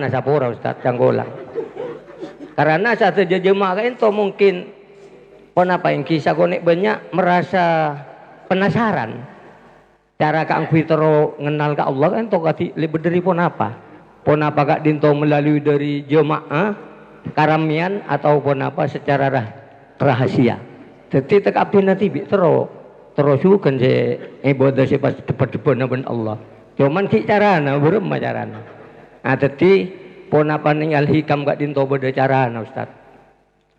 Ustaz Canggolang. Karena satu jemaah itu mungkin pon apa yang kisah konek banyak merasa penasaran. Cara Kang Fitro ngenal ke Allah kan toh lebih dari pon apa? Pon apa Kak Dinto melalui dari jemaah karamian atau pon apa secara rahasia. Jadi tak abdi nanti terus juga kan ibadah sih pas depan ben Allah. Cuman ki carana berem carana. Nah jadi pon apa ningal hikam Kak Dinto beda carana Ustaz.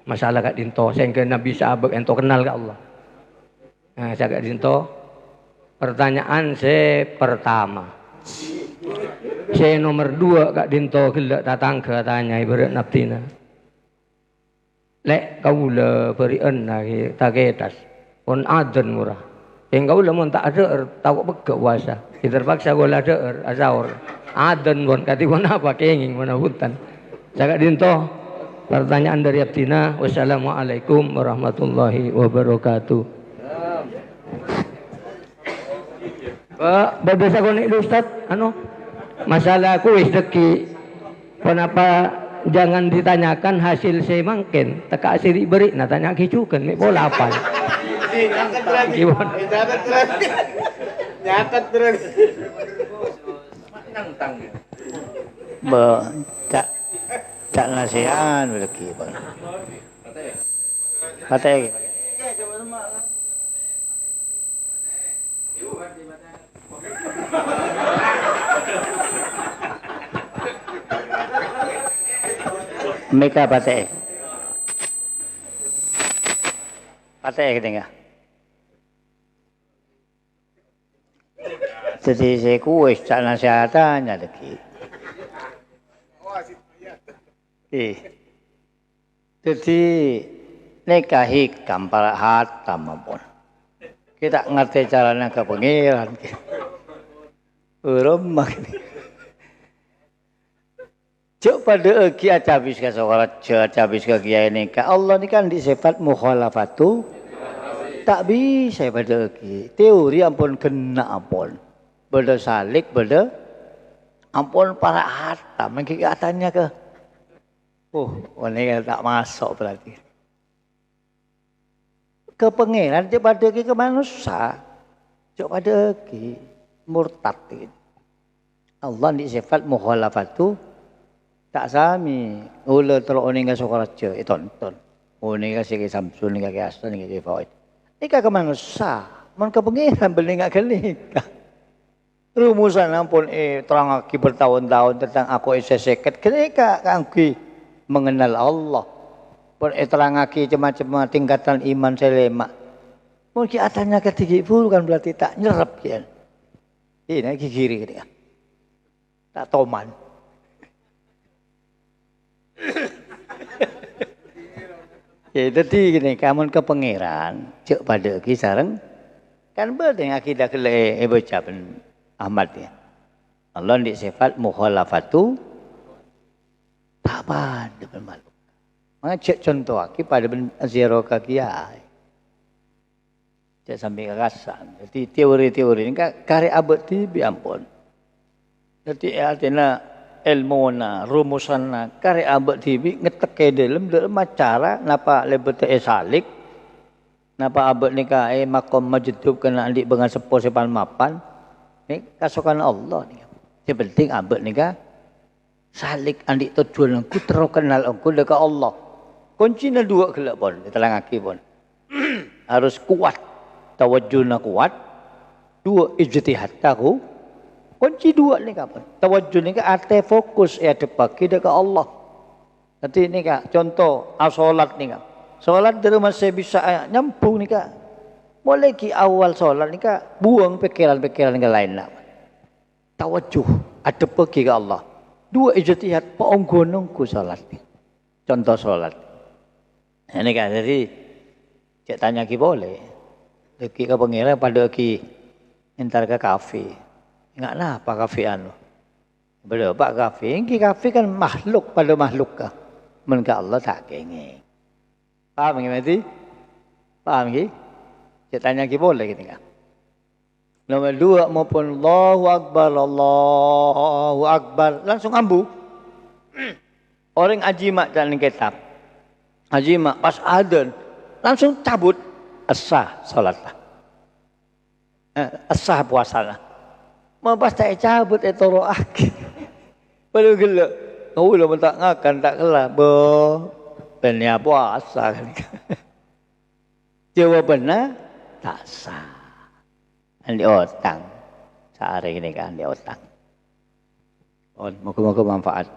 Masalah Kak Dinto sehingga Nabi sahabat ento kenal ke Allah. Nah saya Kak Dinto pertanyaan saya pertama. Saya nomor 2 Kak Dinto gelak tatangga tanya ibarat naftina. Lek kaula berian lagi taketas pun adan murah. Yang kaula mun tak ada tahu begak puasa. Terpaksa gula ada azaur. Adan pun kati pun apa kenging mana hutan. Cakap Dinto pertanyaan dari Abdina. Wassalamualaikum warahmatullahi wabarakatuh. Berbeza konek Ustaz masalah kuis deki. Kenapa jangan ditanyakan hasil saya mungkin teka siri beri nah tanya kicukan mek bola apa nyatet terus cak nasihan lagi Patay. Meka patay. Patay ketinggal. Jadi saya kuis cak nasihatannya lagi. Jadi nikahi kampar hatam pun. Kita ngerti caranya ke pengiran. Rumah ini. Cuk pada eki acabis ke sekolah, acabis ke kiai nikah. Allah ini kan disifat mukhalafatu. Tak bisa pada eki. Teori ampun kena ampun. Beda salik, beda ampun para hatam. Mungkin katanya ke. Ini tak masuk berarti. Ke pengiran cuk pada eki ke manusia. Cuk pada eki murtad. Allah ini sifat mukhalafatu. Tak sami, ula terus ni ka Sukaraja, tonton. Ni ka sige Samsun, ni ka Kiasa, ni ka Fawaid. Ika ke manusia, man ke pengiran beli ngak kenika. Rumusan ampun terang aki bertahun-tahun tentang aku seket, kenika kangki mengenal Allah. Pun terang aki macam-macam tingkatan iman selema. Mungkin atanya ketinggi pun kan berarti tak nyerap kian. Ini kiri ketika. Tak toman. Ya jadi gini, kamu ke pangeran, cek pada kisareng, kan berdeng akidah kele baca pen Ahmad ya. Allah di sifat mukhalafatu apa depan malu. Maka cek contoh aki pada ben zero kakiai. Cek sampai kekasan. Jadi teori-teori ini karya abad tibi ampun. Jadi artinya ilmu rumusan kare abad tibi ngeteke dalam cara napa lebete salik napa abad nika makom majdub kena andik bengan sepo sepan mapan ni kasukan Allah ni sepenting abad nika salik andik tujuan aku terus kenal aku dekat Allah kuncinya dua gelak pun ditelangaki pun harus kuat tawajjuhna kuat dua ijtihad tahu. Kunci dua ni kapan? Tawajjuh ni ate fokus depaki dekat Allah. Nanti ni contoh solat ni solat dari masih bisa nyambung ni Mulai ki awal solat ni buang pikiran-pikiran yang lain nak. Tawajjuh depaki ke Allah. Dua ijtihad paunggonongku solat ni. Contoh solat. Ini jadi cek tanya ki boleh. Deki ke pengira pada ki entar ke kafe. Ingat lah apa kafe anu. Benda pak kafe, ini kafe kan makhluk pada makhluk kah. Mereka Allah tak kengeng. Paham nggak nanti? Paham nggak? Saya tanya kita boleh kita nggak? Nomor 2 maupun Allahu Akbar langsung ambu. Orang ajimak dalam kitab. Ajimak pas adzan langsung cabut as-sah salatlah. As-sah puasalah. Mau pas tak cabut itu roak. Baru gelak. Kau lah tak ngakan tak kelah. Benar puasa kan. Jawabannya tak sah. Andi otang. Sehari ini kan andi otang. Moga-moga manfaat.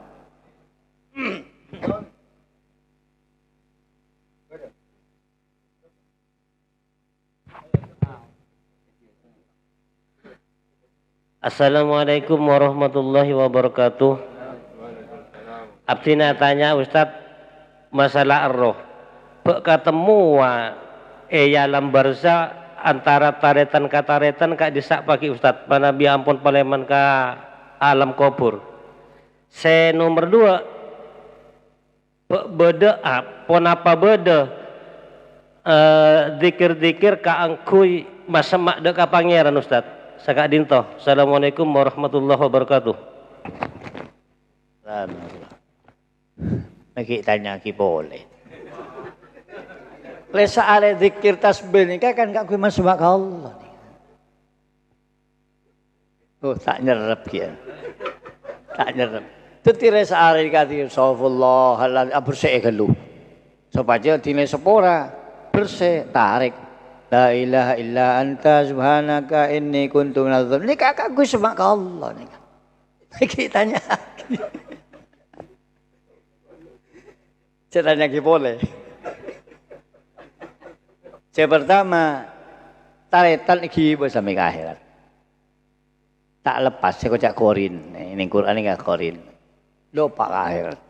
Assalamualaikum warahmatullahi wabarakatuh. Abdi tanya Ustadz masalah roh. Ketemu ya lambarza antara taretan ka taretan kak disak pagi Ustadz panabi ampun paleman ka alam kubur. Se nomor 2 beda pon apa beda dikir-dikir ka angkui masa mak dek ka pangeran Ustadz. Sakak dinto. Assalamualaikum warahmatullahi wabarakatuh. Lagi tanya ki boleh. Lesa ale zikir tasbih ni kan kak kui masuk ke Allah. Oh tak nyerep dia. Tak nyerep. Tetire saare kati sawallah halal bersih kelu. Supaya tine sepora bersih tarik. La ilaha illa anta subhanaka inni kuntu minadz dzalimin. Ni kakak kui semak ke Allah ni. Lagi tanya. Saya tanya ki boleh. Yang pertama, taretan iki sampai ke akhirat. Tak lepas, saya kocak korin. Ini Quran ini korin. Lupa ke akhirat.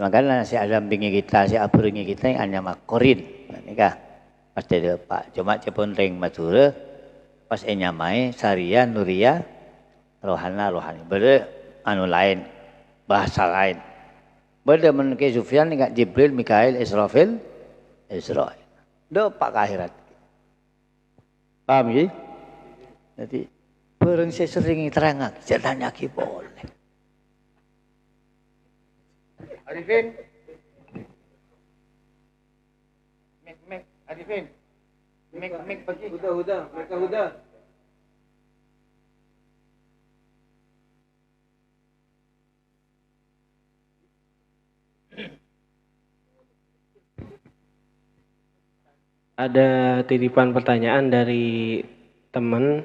Makanya si adampingi kita, si aburingi kita yang hanya korin. Ini kah? Pasti lupa. Cuma cepun ring mature, pas nyamai, syariah, nuriyah, rohani. Beda anu lain, bahasa lain. Beda menurut Sufyan, Jibril, Mikail, Israfil, Israel. Pak akhirat. Paham ya? Jadi bareng saya sering terangkan, saya tanya ki boleh. Arifin. Arifin. Mik pagi. Huda. Mereka Huda. Ada titipan pertanyaan dari teman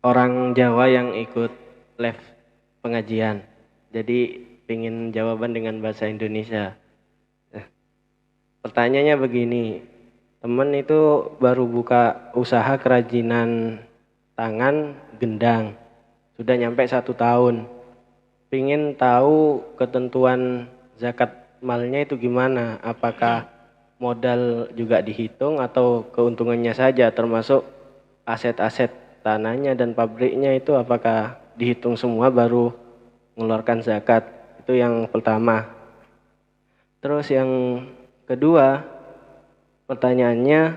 orang Jawa yang ikut live pengajian. Jadi ingin jawaban dengan bahasa Indonesia. Pertanyaannya begini, teman itu baru buka usaha kerajinan tangan gendang. Sudah nyampe 1 tahun. Ingin tahu ketentuan zakat malnya itu gimana? Apakah modal juga dihitung atau keuntungannya saja, termasuk aset-aset tanahnya dan pabriknya itu apakah dihitung semua baru mengeluarkan zakat? Itu yang pertama. Terus yang kedua, pertanyaannya,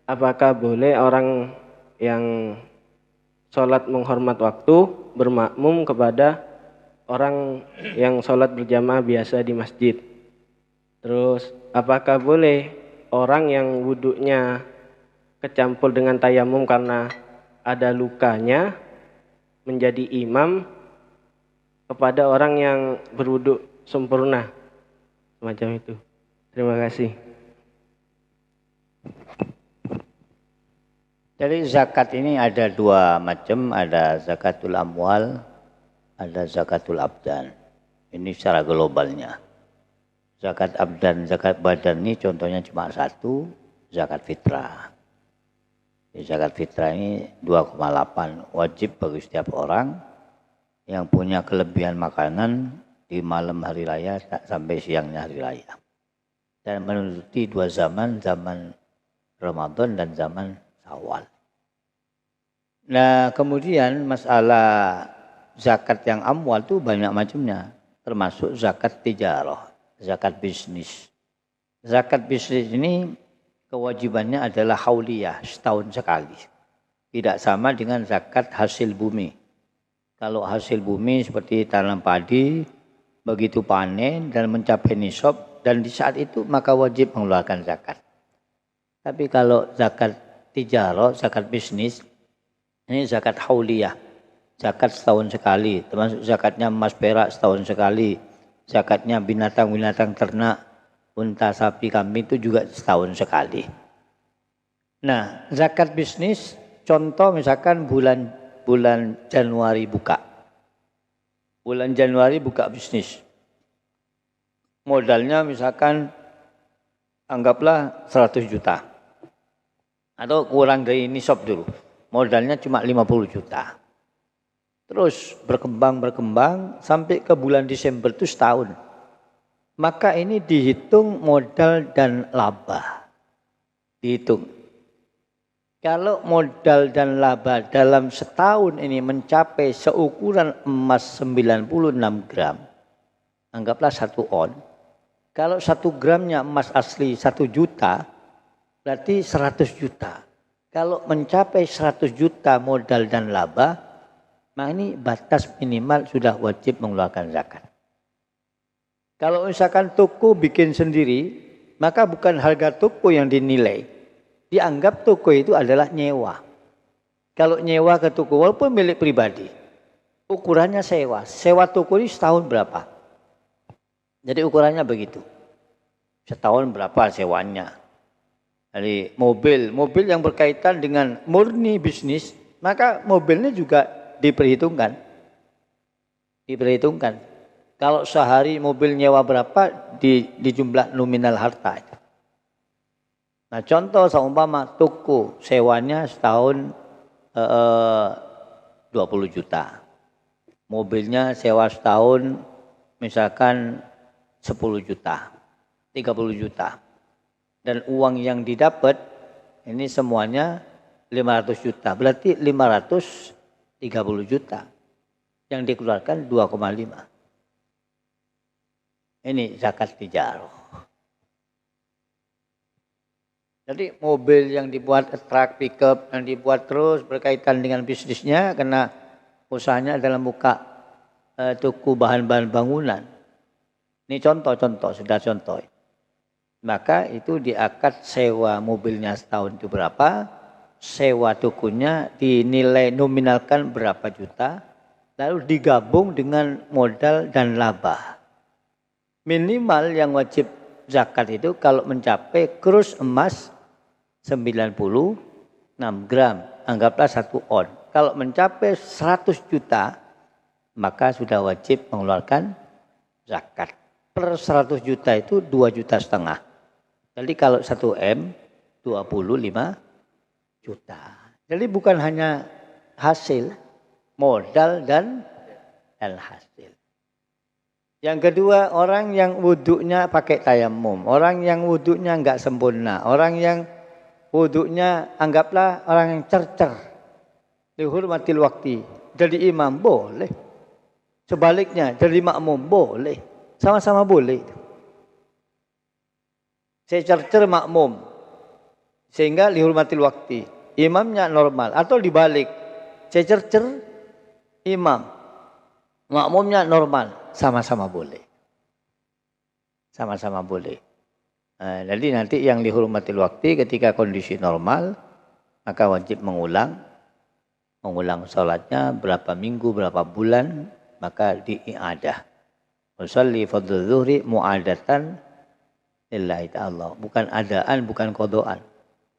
apakah boleh orang yang sholat menghormat waktu bermakmum kepada orang yang sholat berjamaah biasa di masjid? Terus apakah boleh orang yang wuduknya kecampur dengan tayamum karena ada lukanya menjadi imam kepada orang yang berwuduk sempurna? Semacam itu. Terima kasih. Jadi zakat ini ada 2 macam, ada zakatul amwal, ada zakatul abdan. Ini secara globalnya. Zakat abdan, zakat badan ini contohnya cuma 1, zakat fitrah. Zakat fitrah ini 2,8 wajib bagi setiap orang yang punya kelebihan makanan di malam hari raya sampai siangnya hari raya. Dan menuruti 2 zaman, zaman Ramadan dan zaman Syawal. Nah, kemudian masalah zakat yang amwal itu banyak macamnya, termasuk zakat tijarah. Zakat bisnis. Zakat bisnis ini kewajibannya adalah hauliyah, setahun sekali. Tidak sama dengan zakat hasil bumi. Kalau hasil bumi seperti tanam padi, begitu panen dan mencapai nisab, dan di saat itu maka wajib mengeluarkan zakat. Tapi kalau zakat tijarah, zakat bisnis, ini zakat hauliyah. Zakat setahun sekali, termasuk zakatnya emas perak setahun sekali. Zakatnya binatang-binatang ternak, unta, sapi, kambing itu juga setahun sekali. Nah, zakat bisnis, contoh misalkan bulan Januari buka. Bulan Januari buka bisnis. Modalnya misalkan anggaplah 100 juta. Atau kurang dari nisab dulu. Modalnya cuma 50 juta. Terus berkembang sampai ke bulan Desember itu setahun. Maka ini dihitung modal dan laba. Dihitung. Kalau modal dan laba dalam setahun ini mencapai seukuran emas 96 gram. Anggaplah 1 on. Kalau 1 gramnya emas asli 1 juta, berarti 100 juta. Kalau mencapai 100 juta modal dan laba, maka ini batas minimal sudah wajib mengeluarkan zakat. Kalau misalkan toko bikin sendiri, maka bukan harga toko yang dinilai. Dianggap toko itu adalah nyewa. Kalau nyewa ke toko, walaupun milik pribadi, ukurannya sewa. Sewa toko ini setahun berapa? Jadi ukurannya begitu. Setahun berapa sewanya? Jadi mobil yang berkaitan dengan murni bisnis, maka mobilnya juga diperhitungkan. Kalau sehari mobil nyewa berapa di jumlah nominal harta. Nah contoh seumpama toko sewanya setahun 20 juta. Mobilnya sewa setahun misalkan 10 juta, 30 juta. Dan uang yang didapat ini semuanya 500 juta. Berarti 530 juta. Yang dikeluarkan 2,5. Ini zakat tijarah. Jadi mobil yang dibuat, truk, pickup yang dibuat terus berkaitan dengan bisnisnya karena usahanya adalah buka toko bahan-bahan bangunan. Ini contoh, sudah contoh. Maka itu diakad sewa mobilnya setahun itu berapa, sewa tokonya dinilai nominalkan berapa juta, lalu digabung dengan modal dan laba. Minimal yang wajib zakat itu kalau mencapai kurs emas 96 gram, anggaplah 1 on. Kalau mencapai 100 juta, maka sudah wajib mengeluarkan zakat. Per 100 juta itu 2,5 juta. Jadi kalau 1 M, 25 juta. Jadi bukan hanya hasil, modal dan hasil. Yang kedua, orang yang wuduknya pakai tayamum, orang yang wuduknya enggak sempurna, orang yang wuduknya anggaplah orang yang cercer, dihormatil waktu, jadi imam boleh. Sebaliknya jadi makmum boleh, sama-sama boleh. Saya cercer makmum, sehingga dihormatil waktu, imamnya normal, atau dibalik, saya cercer imam, makmumnya normal. Sama-sama boleh. Sama-sama boleh. Nah, jadi nanti yang dihormati waktu ketika kondisi normal, maka wajib mengulang sholatnya berapa minggu, berapa bulan, maka diiadah. Usalli fardhu zuhri mu'adatan lillahi ta'ala. Bukan adaan, bukan kodoan.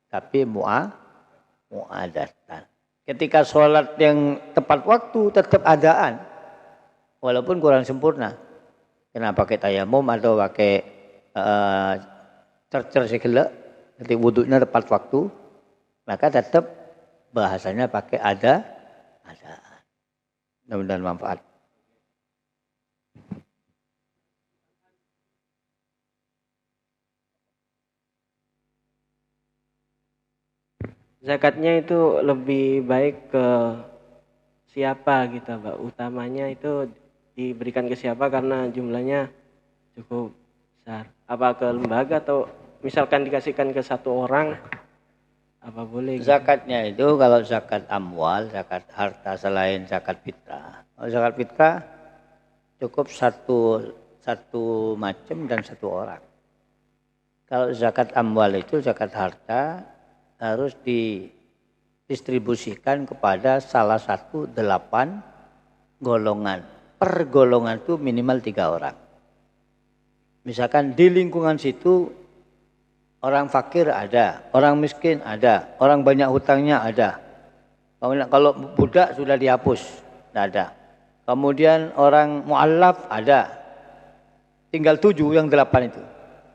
Tapi mu'adatan. Ketika sholat yang tepat waktu tetap adaan. Walaupun kurang sempurna. Kena pakai tayamum atau pakai cercer segala, jadi wuduknya tepat waktu, maka tetap bahasanya pakai adaan. Mudah-mudahan manfaat. Zakatnya itu lebih baik ke siapa gitu, Pak? Utamanya itu diberikan ke siapa karena jumlahnya cukup besar. Apa ke lembaga atau misalkan dikasihkan ke satu orang Apa boleh? Gitu? Zakatnya itu kalau zakat amwal, zakat harta selain zakat fitrah. Kalau zakat fitrah cukup satu macam dan satu orang. Kalau zakat amwal itu zakat harta harus didistribusikan kepada salah satu 8 golongan. Per golongan itu minimal 3 orang. Misalkan di lingkungan situ orang fakir ada, orang miskin ada, orang banyak hutangnya ada. Kalau budak sudah dihapus, tidak ada. Kemudian orang mu'allaf ada, tinggal 7 yang 8 itu.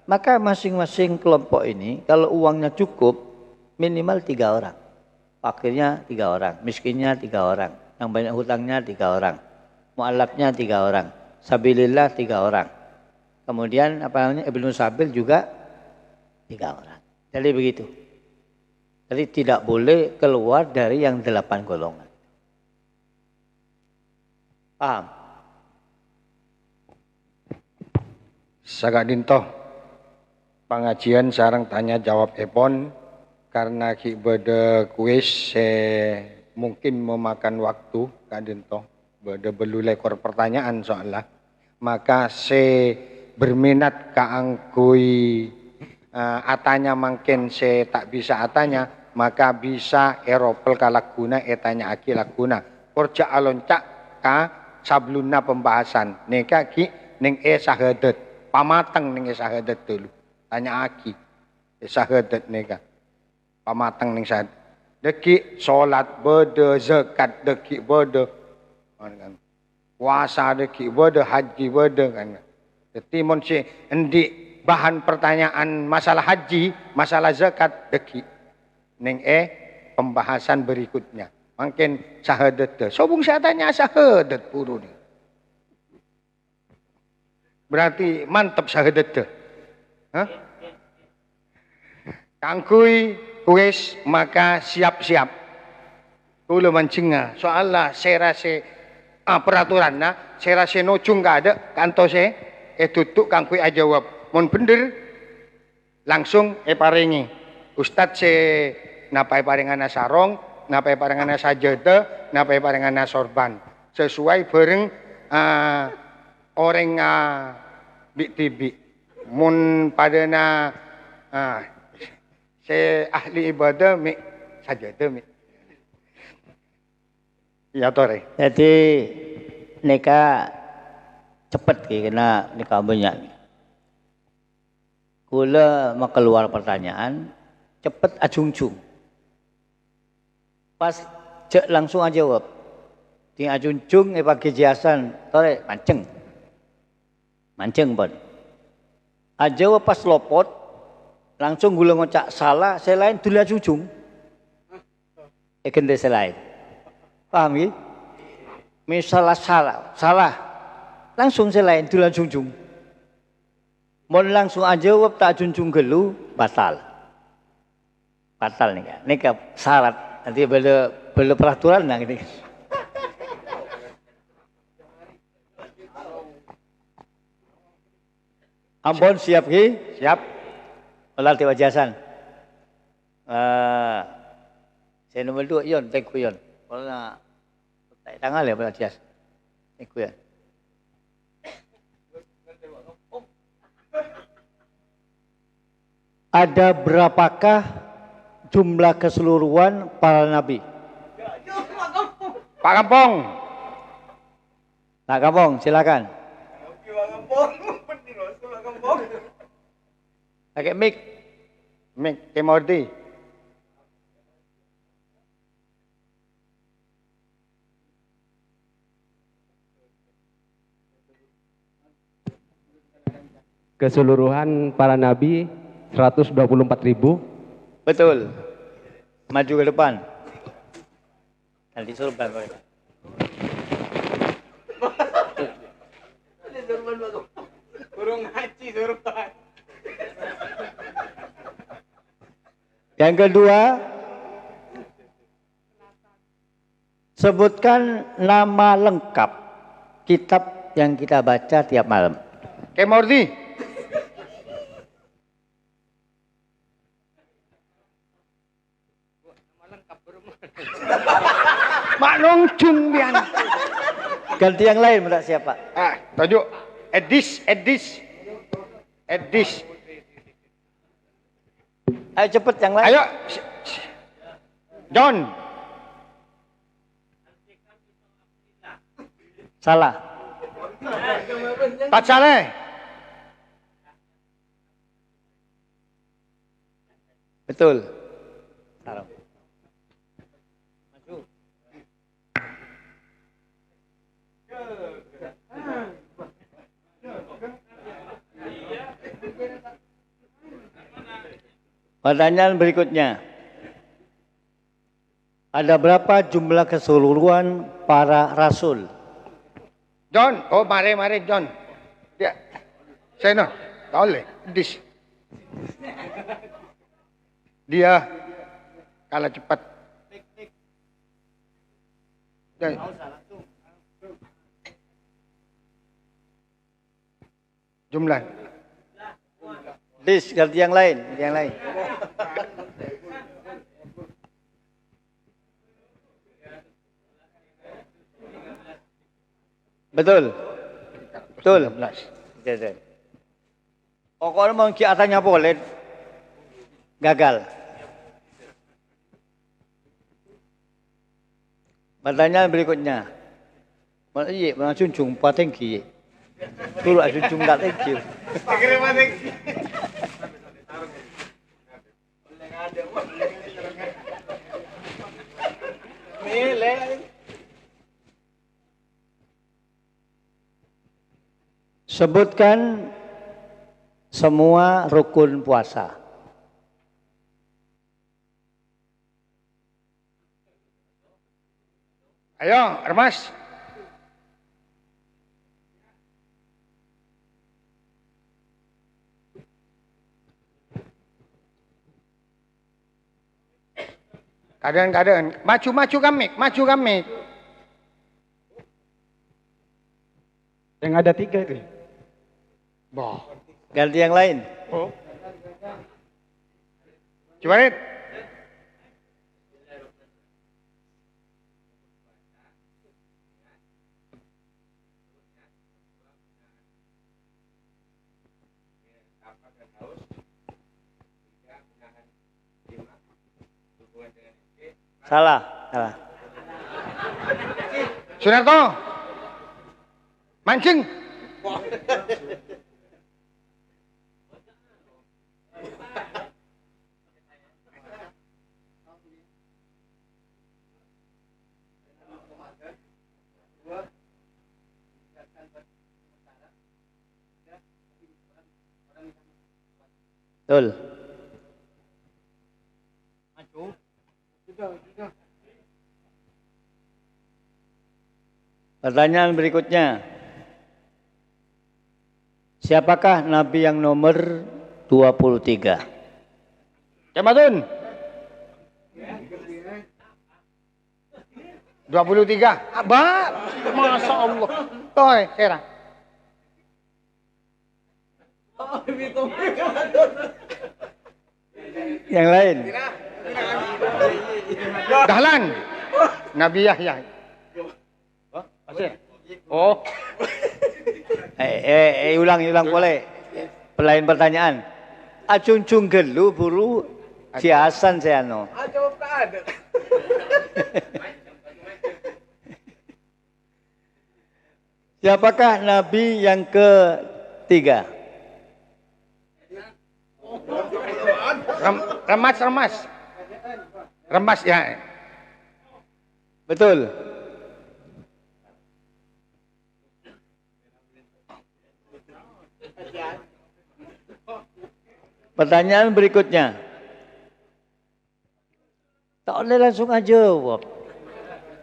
Maka masing-masing kelompok ini kalau uangnya cukup minimal 3 orang. Fakirnya 3 orang, miskinnya 3 orang, yang banyak hutangnya 3 orang, mu'allafnya 3 orang, sabilillah 3 orang. Kemudian Ibnu Sabil juga 3 orang. Jadi begitu. Jadi tidak boleh keluar dari yang 8 golongan. Paham? Sagak dintoh pengajian sarang tanya jawab epon karena ki bede kuis mungkin memakan waktu Kak Dintoh bede belulai lekor pertanyaan soalnya maka berminat kaangkui atanya mungkin tak bisa atanya maka bisa eropel kalaguna etanya aki laguna korja aloncak ka sabluna pembahasan neka ki ning sahadat pamateng ning sahadat dulu tanya aki sahadat neka pamateng ning sahadat deki salat bede zakat deki bede puasa deki bede haji bede kan dadi mun si endi bahan pertanyaan masalah haji, masalah zakat deki ning pembahasan berikutnya. Mungkin syahadat. Sobung saya tanya syahadat puru nih. Berarti mantap syahadat. Hah? Kangkui kuis maka siap-siap. Kula mancinga soalnya saya rasa peraturanna saya rasa nocung gak ada kanto saya tutuk kangkui ajawab. Mon bener langsung paringi Ustadz napai paringana sarong napai paringana sajada napai paringana sorban sesuai bareng orang tibi mun padana ahli ibadah mi sajada mi ya tore jadi neka cepet kena neka banyak kula mau keluar pertanyaan cepet ajung-jung pas cek langsung aja jawab di ajung-jung pagi jasan tore manceng pun aja pas lopot langsung gula ngocak salah selain dulu ajung-jung kende selain paham ya misalnya salah langsung selain dulu ajung-jung mau langsung aja jawab tak junjung gelu batal nih syarat nanti bela peraturan nah ini Ambon siap ki siap melalui wajasan saya nomor 2 yon tengku yon kalau tanggal ya wajas tengku ya ada berapakah jumlah keseluruhan para nabi? Pak Kampung. Pak Kampung, silakan. Pakai mic. Kemordi. Keseluruhan para nabi 124.000. Betul. Maju ke depan. Nanti suruh bangun. Burung haji surban. Yang kedua, sebutkan nama lengkap kitab yang kita baca tiap malam. Kemordi. Mak nongcung bian. Ganti yang lain menurut siapa? Tajuk Edis. Ayo cepet yang lain. Ayo. John. Salah. Tak salah. Betul. Salah. Pertanyaan berikutnya. Ada berapa jumlah keseluruhan para rasul? John, mari John. Dia. Saya no. Tak boleh. Dia kalah cepat. Jumlah. Ganti yang lain. Betul. Pokoknya mau atasnya boleh. Gagal. Pertanyaan berikutnya. Iya, langsung jumpa tinggi. Dulu langsung jumpa tinggi. Sebutkan semua rukun puasa. Ayo, Ermas. Keadaan. Maju kami. Yang ada 3 itu. Ganti yang lain. Coba lihat. Salah. Sunarto. Mancing. Betul. Pertanyaan berikutnya. Siapakah Nabi yang nomor 23? Jamatun. 23. Abah, Masya Allah. Toh, Hera. Yang lain. Dahlan. Nabi Yahya. Ulang boleh. Lain pertanyaan. Acung-cung gelu buru si Hasan saya no. Jawab tak ada. Siapakah Nabi yang ketiga? Remas ya. Betul. Pertanyaan berikutnya. Tak boleh langsung aja jawab.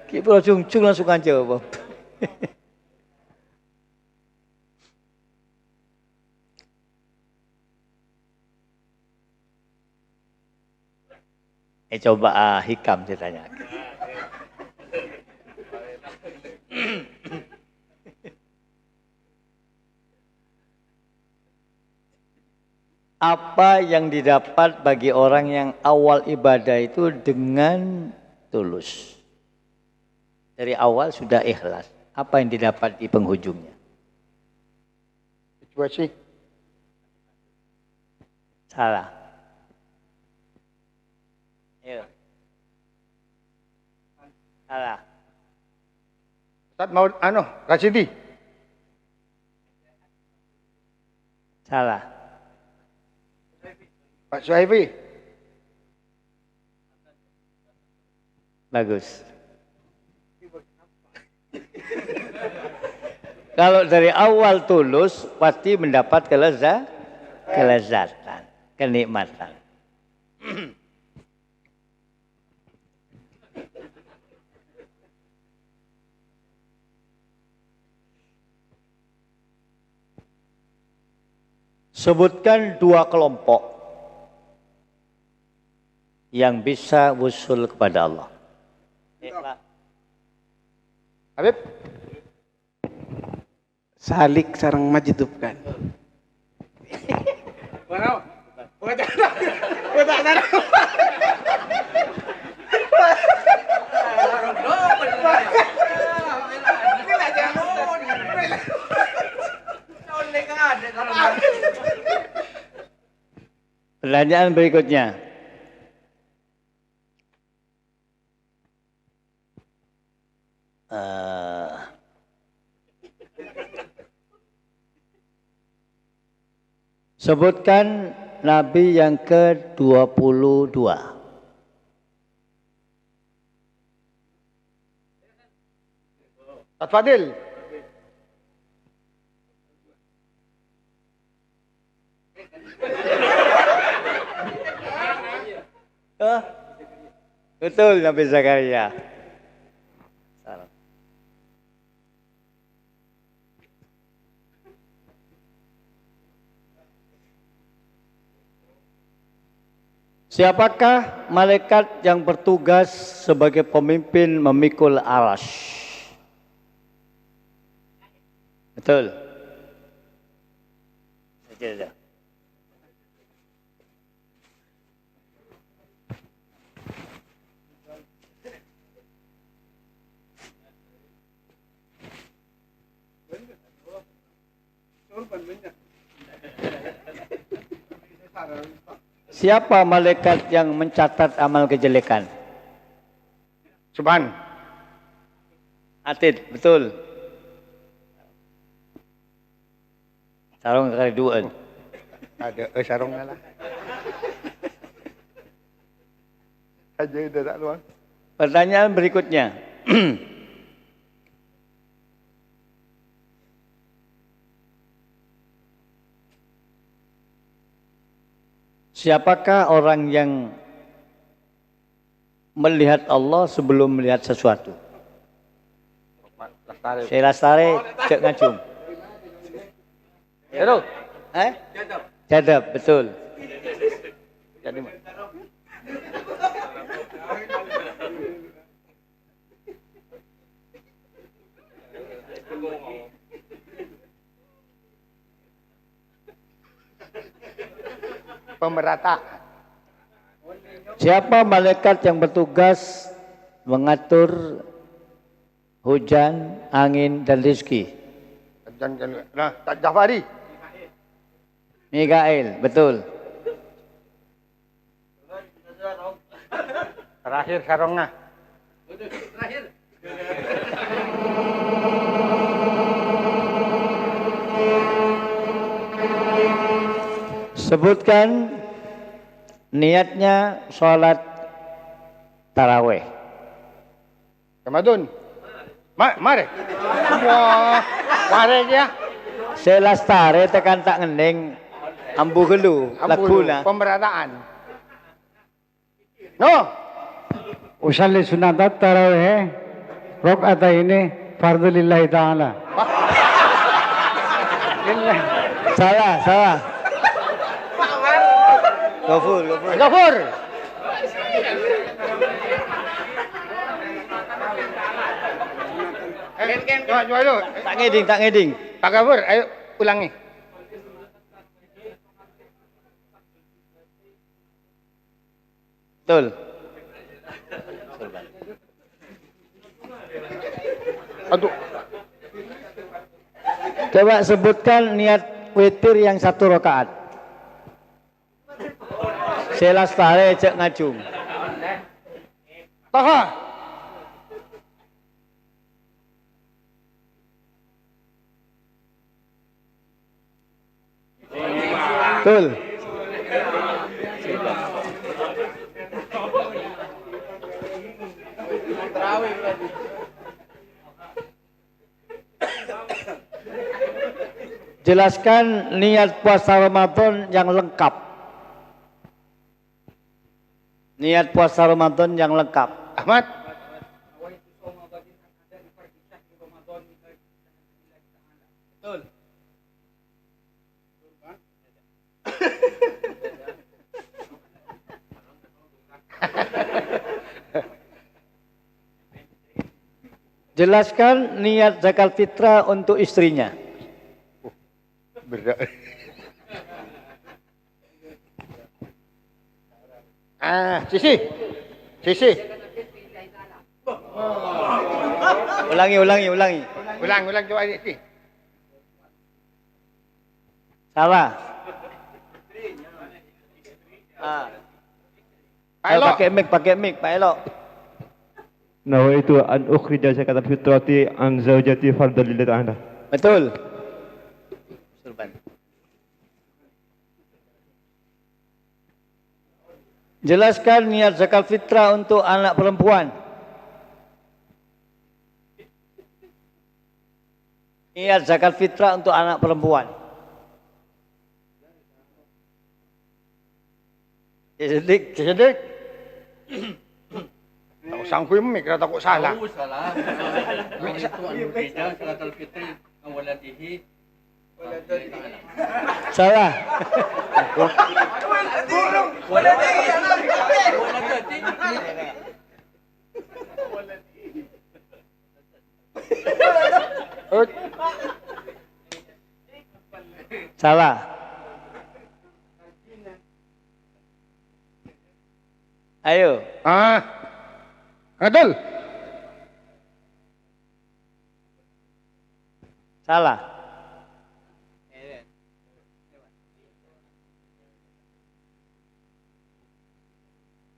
Kita langsung aja jawab. Coba Hikam saya tanya. Apa yang didapat bagi orang yang awal ibadah itu dengan tulus? dari awal sudah ikhlas, apa yang didapat di penghujungnya? Situasi. Salah. Ayo. Salah. Ustaz mau Rasidi. Salah. Pak Suhaifi. Bagus. Kalau dari awal tulus pasti mendapat kelezatan, kenikmatan. Sebutkan 2 kelompok yang bisa wusul kepada Allah. Habib. Salik sarang majidubkan. Pertanyaan berikutnya. Sebutkan Nabi yang ke-22. Ustaz Fadil. Betul Nabi Zakaria. Siapakah malaikat yang bertugas sebagai pemimpin memikul arash? Betul. Siapa malaikat yang mencatat amal kejelekan? Subhan. Atid, betul. Sarung kali 2. Ada sarungnya lah. Aja udah tak luang. Pertanyaan berikutnya. Siapakah orang yang melihat Allah sebelum melihat sesuatu? Saya Lastari, Cek Ngacung. Jadab. Jadab, betul. Jadi, Pemerataan. siapa malaikat yang bertugas mengatur hujan, angin, dan rizki? Nah, Tak Jafari. Mikail, betul. Terakhir sarungnya. Sebutkan niatnya sholat taraweh. Kamadun. Mari. Wah, mari ya. Saya Lastari tekan tak ngending ambu gelu laguna. Pemerataan. No. Usalli sunatat tarawih rakaataini fardhu lillahi ta'ala. Salah. Gafur. Coba dulu. Tak ngeding. Pak Gafur, ayo ulangi. Betul. Aduh. Coba sebutkan niat witir yang 1 rakaat. Selas tare cek ngacung. Taha. Betul. Jelaskan niat puasa Ramadan yang lengkap. Niat puasa Ramadan yang lengkap. Ahmad. Jelaskan niat zakat fitrah untuk istrinya. Berat. Sisi. Sisi. Ulangi. Ulang coba ini. Salah. Pak Elo. Pakai mic, Pak Elo. Nawaitu an ukhrija zakat fitrati an zaujati fardhan lillahi ta'ala. Betul. Jelaskan niat zakat fitrah untuk anak perempuan. Niat zakat fitrah untuk anak perempuan. Sedik. Tak usah aku mik, takut salah. salah. Zakatul fitri awalatihi. Salah. Salah. Ayo. Betul. Salah.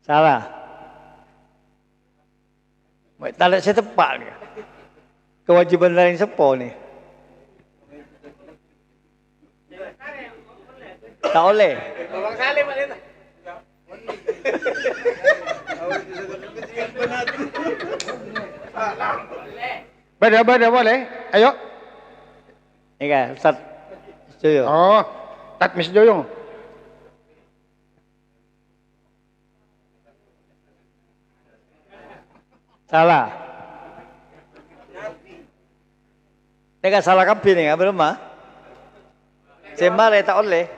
Salah. Tak ada saya tepat ni. Kewajiban lain sepo ni. Tak boleh. Abang Salim ada. Boleh. Ayo. Ni kan, Ustaz. Setuju. Oh, tak mis doyong. Salah. Ni kan salah kapi ni, apa rumah? Semare tak oleh.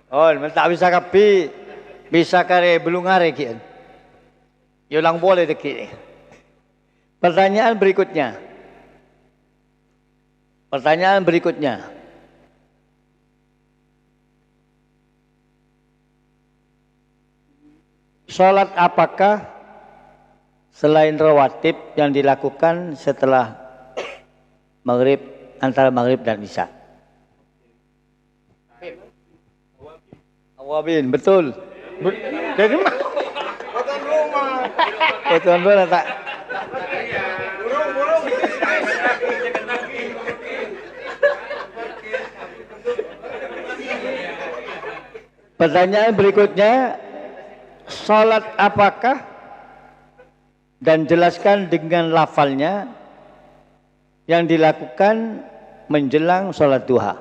Oh, tak bisa kapi. Bisa kare belum ngare kian. Yolang boleh dekik ni. Pertanyaan berikutnya. Salat apakah selain rawatib yang dilakukan setelah maghrib, antara maghrib dan isya? Awabin, betul. Dari mana? Tuan rumah tak? Pertanyaan berikutnya, salat apakah dan jelaskan dengan lafalnya yang dilakukan menjelang salat duha.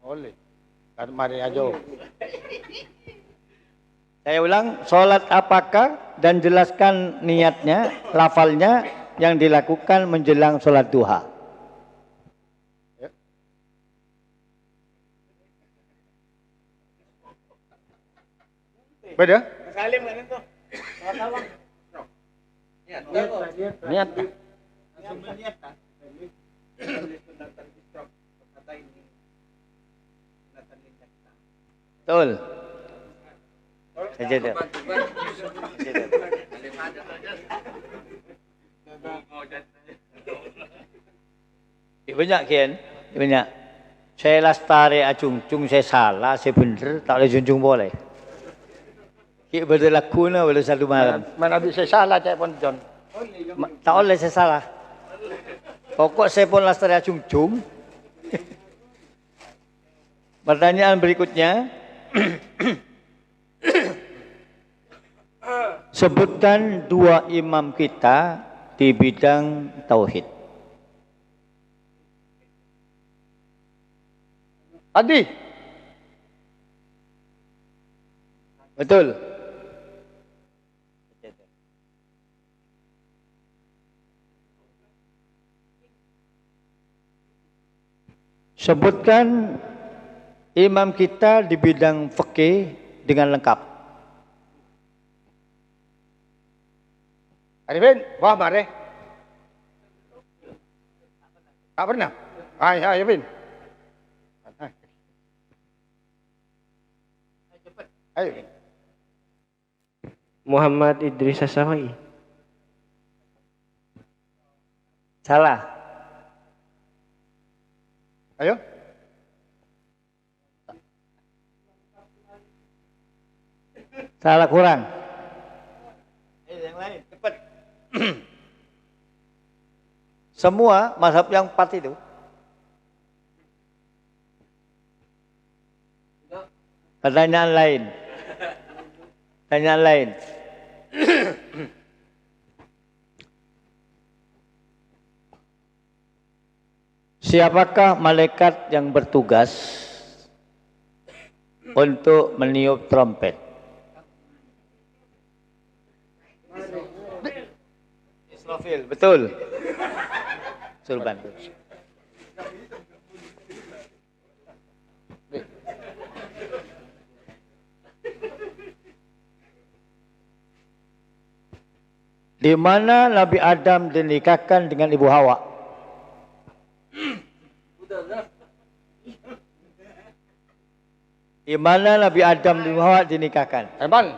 Oleh. Kan mari aja. Saya ulang, salat apakah dan jelaskan niatnya, lafalnya yang dilakukan menjelang salat duha. Beda? Salim kan itu. Niat. Betul. Sajadah. Banyak kian, banyak. Saya lastari acung-cung, saya salah, saya bener, tak boleh junjung boleh. Kita berlaku na boleh satu malam. Mana bisa salah cak pun John. Tak boleh saya salah. Pokok saya pun lastari acung-cung. Pertanyaan berikutnya. Sebutkan dua imam kita di bidang tauhid. Adi. Betul. Sebutkan imam kita di bidang fikih dengan lengkap. Arifin, wah mare. Tak pernah. Hai, Arifin. Ayo. Muhammad Idris Asawai. Salah. Ayo. Salah kurang. Yang lain, cepat. Semua mazhab yang 4 itu. Pertanyaan lain. Pertanyaan lain. Siapakah malaikat yang bertugas untuk meniup trompet? Israfil, betul. Sulban. Di mana Nabi Adam dinikahkan dengan Ibu Hawa? Di mana Nabi Adam dan Ibu Hawa dinikahkan? Eman.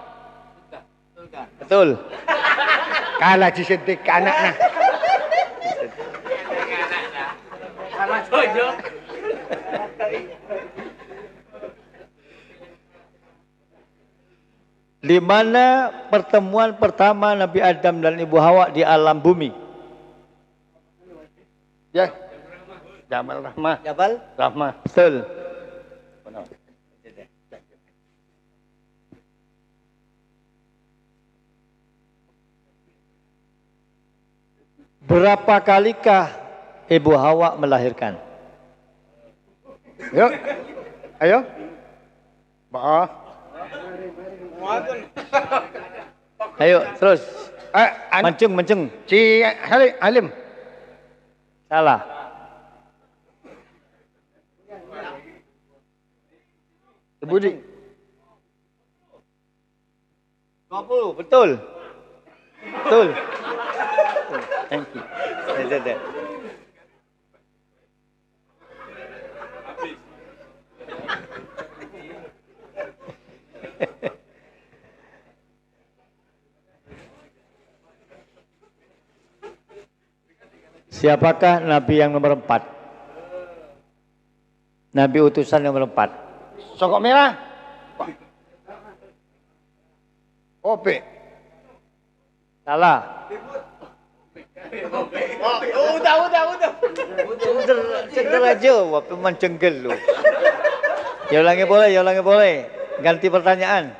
Betul. Kalah disentik ke anaknya. Di mana pertemuan pertama Nabi Adam dan Ibu Hawa di alam bumi? Ya. Jamal Rahmah. Jabal? Rahmah. Betul. Berapa kalikah Ibu Hawa melahirkan? Yuk. Ayo. Bah. Ayo terus. An Menceng. si Alim. Salah. Budi. 20, betul. Betul. Thank you. Siapakah Nabi yang nomor 4? Nabi utusan nomor 4. Sokok merah. Ope. Salah. Udah. Cender aja, waktu mencenggel lu. Ya ulangi boleh. Ganti pertanyaan.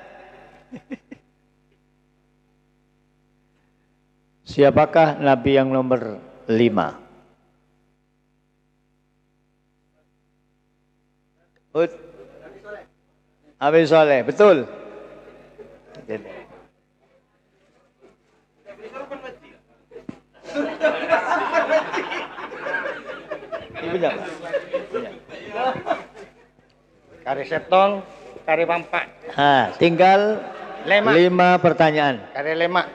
Siapakah Nabi yang nomor 5? Nabi Soleh, betul. Banyak. Kari setong, kari pampak. Tinggal 5 pertanyaan. Kari lemak.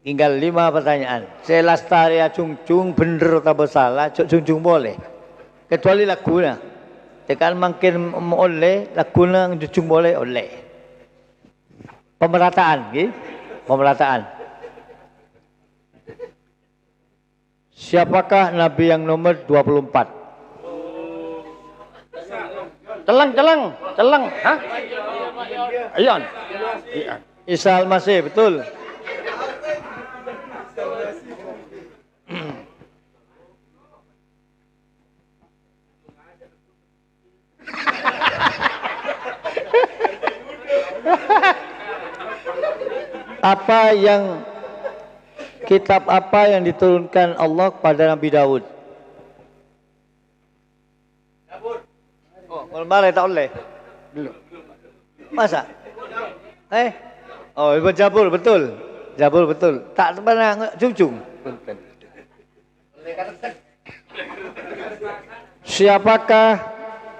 Tinggal 5 pertanyaan. Saya lastari acung-cung bener atau salah, acung-cung boleh. Kecuali lagunya. Tekan makin oleh, lagunya acung boleh oleh. Pemerataan, nggih. Pemerataan. Siapakah Nabi yang nomor 24? Celeng. Hah? Ion. Isa al-Masih, betul. Kitab apa yang diturunkan Allah kepada Nabi Daud? Oh, Mulmare tak boleh. Masa? Oh, Jabur betul. Jabur betul. Tak pernah cung-cung. Siapakah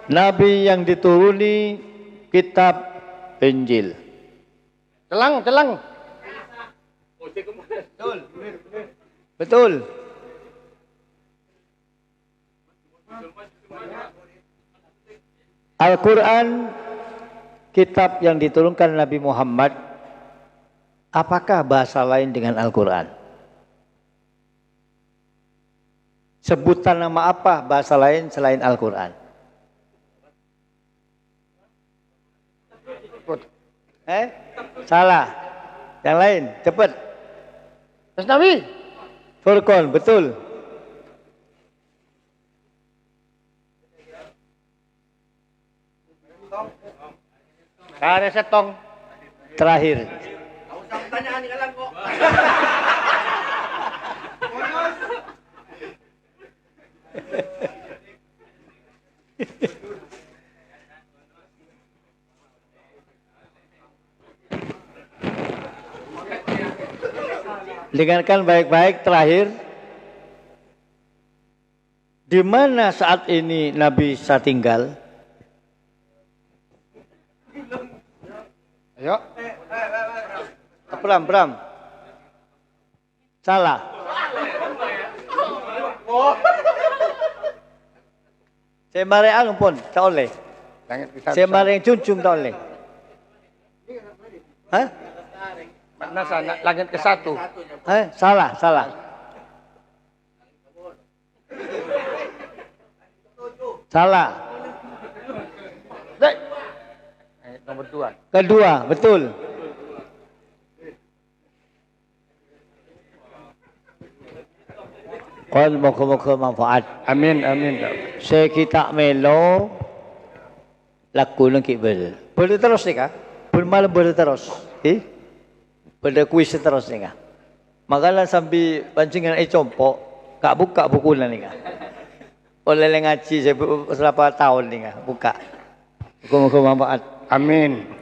Nabi yang dituruni kitab Injil? Celeng. Betul. Al-Quran, kitab yang diturunkan Nabi Muhammad, apakah bahasa lain dengan Al-Quran? Sebutan nama apa bahasa lain selain Al-Quran? Salah. Yang lain, cepat. Nabi. Furqan, betul. Kare setong. Terakhir. Dengarkan baik-baik terakhir. Di mana saat ini Nabi Isa tinggal? Ayo. Bram. Salah. Sembare anu pun tak oleh. Sembare cuncung tak oleh. Hah? Nasa langit ke satu. Salah. Salah. Nomor 2. Kedua, betul. Kon moga-moga manfaat. Amin. Saya kita melo laku nang kibel. Boleh terus nih kak? Malam boleh terus. Boleh kuis terus nih kak? Makalah sambil pancingan compok, kak buka buku nih kak. Oleh ngaji saya berapa tahun nih kak? Buka. Moga-moga manfaat. Amin.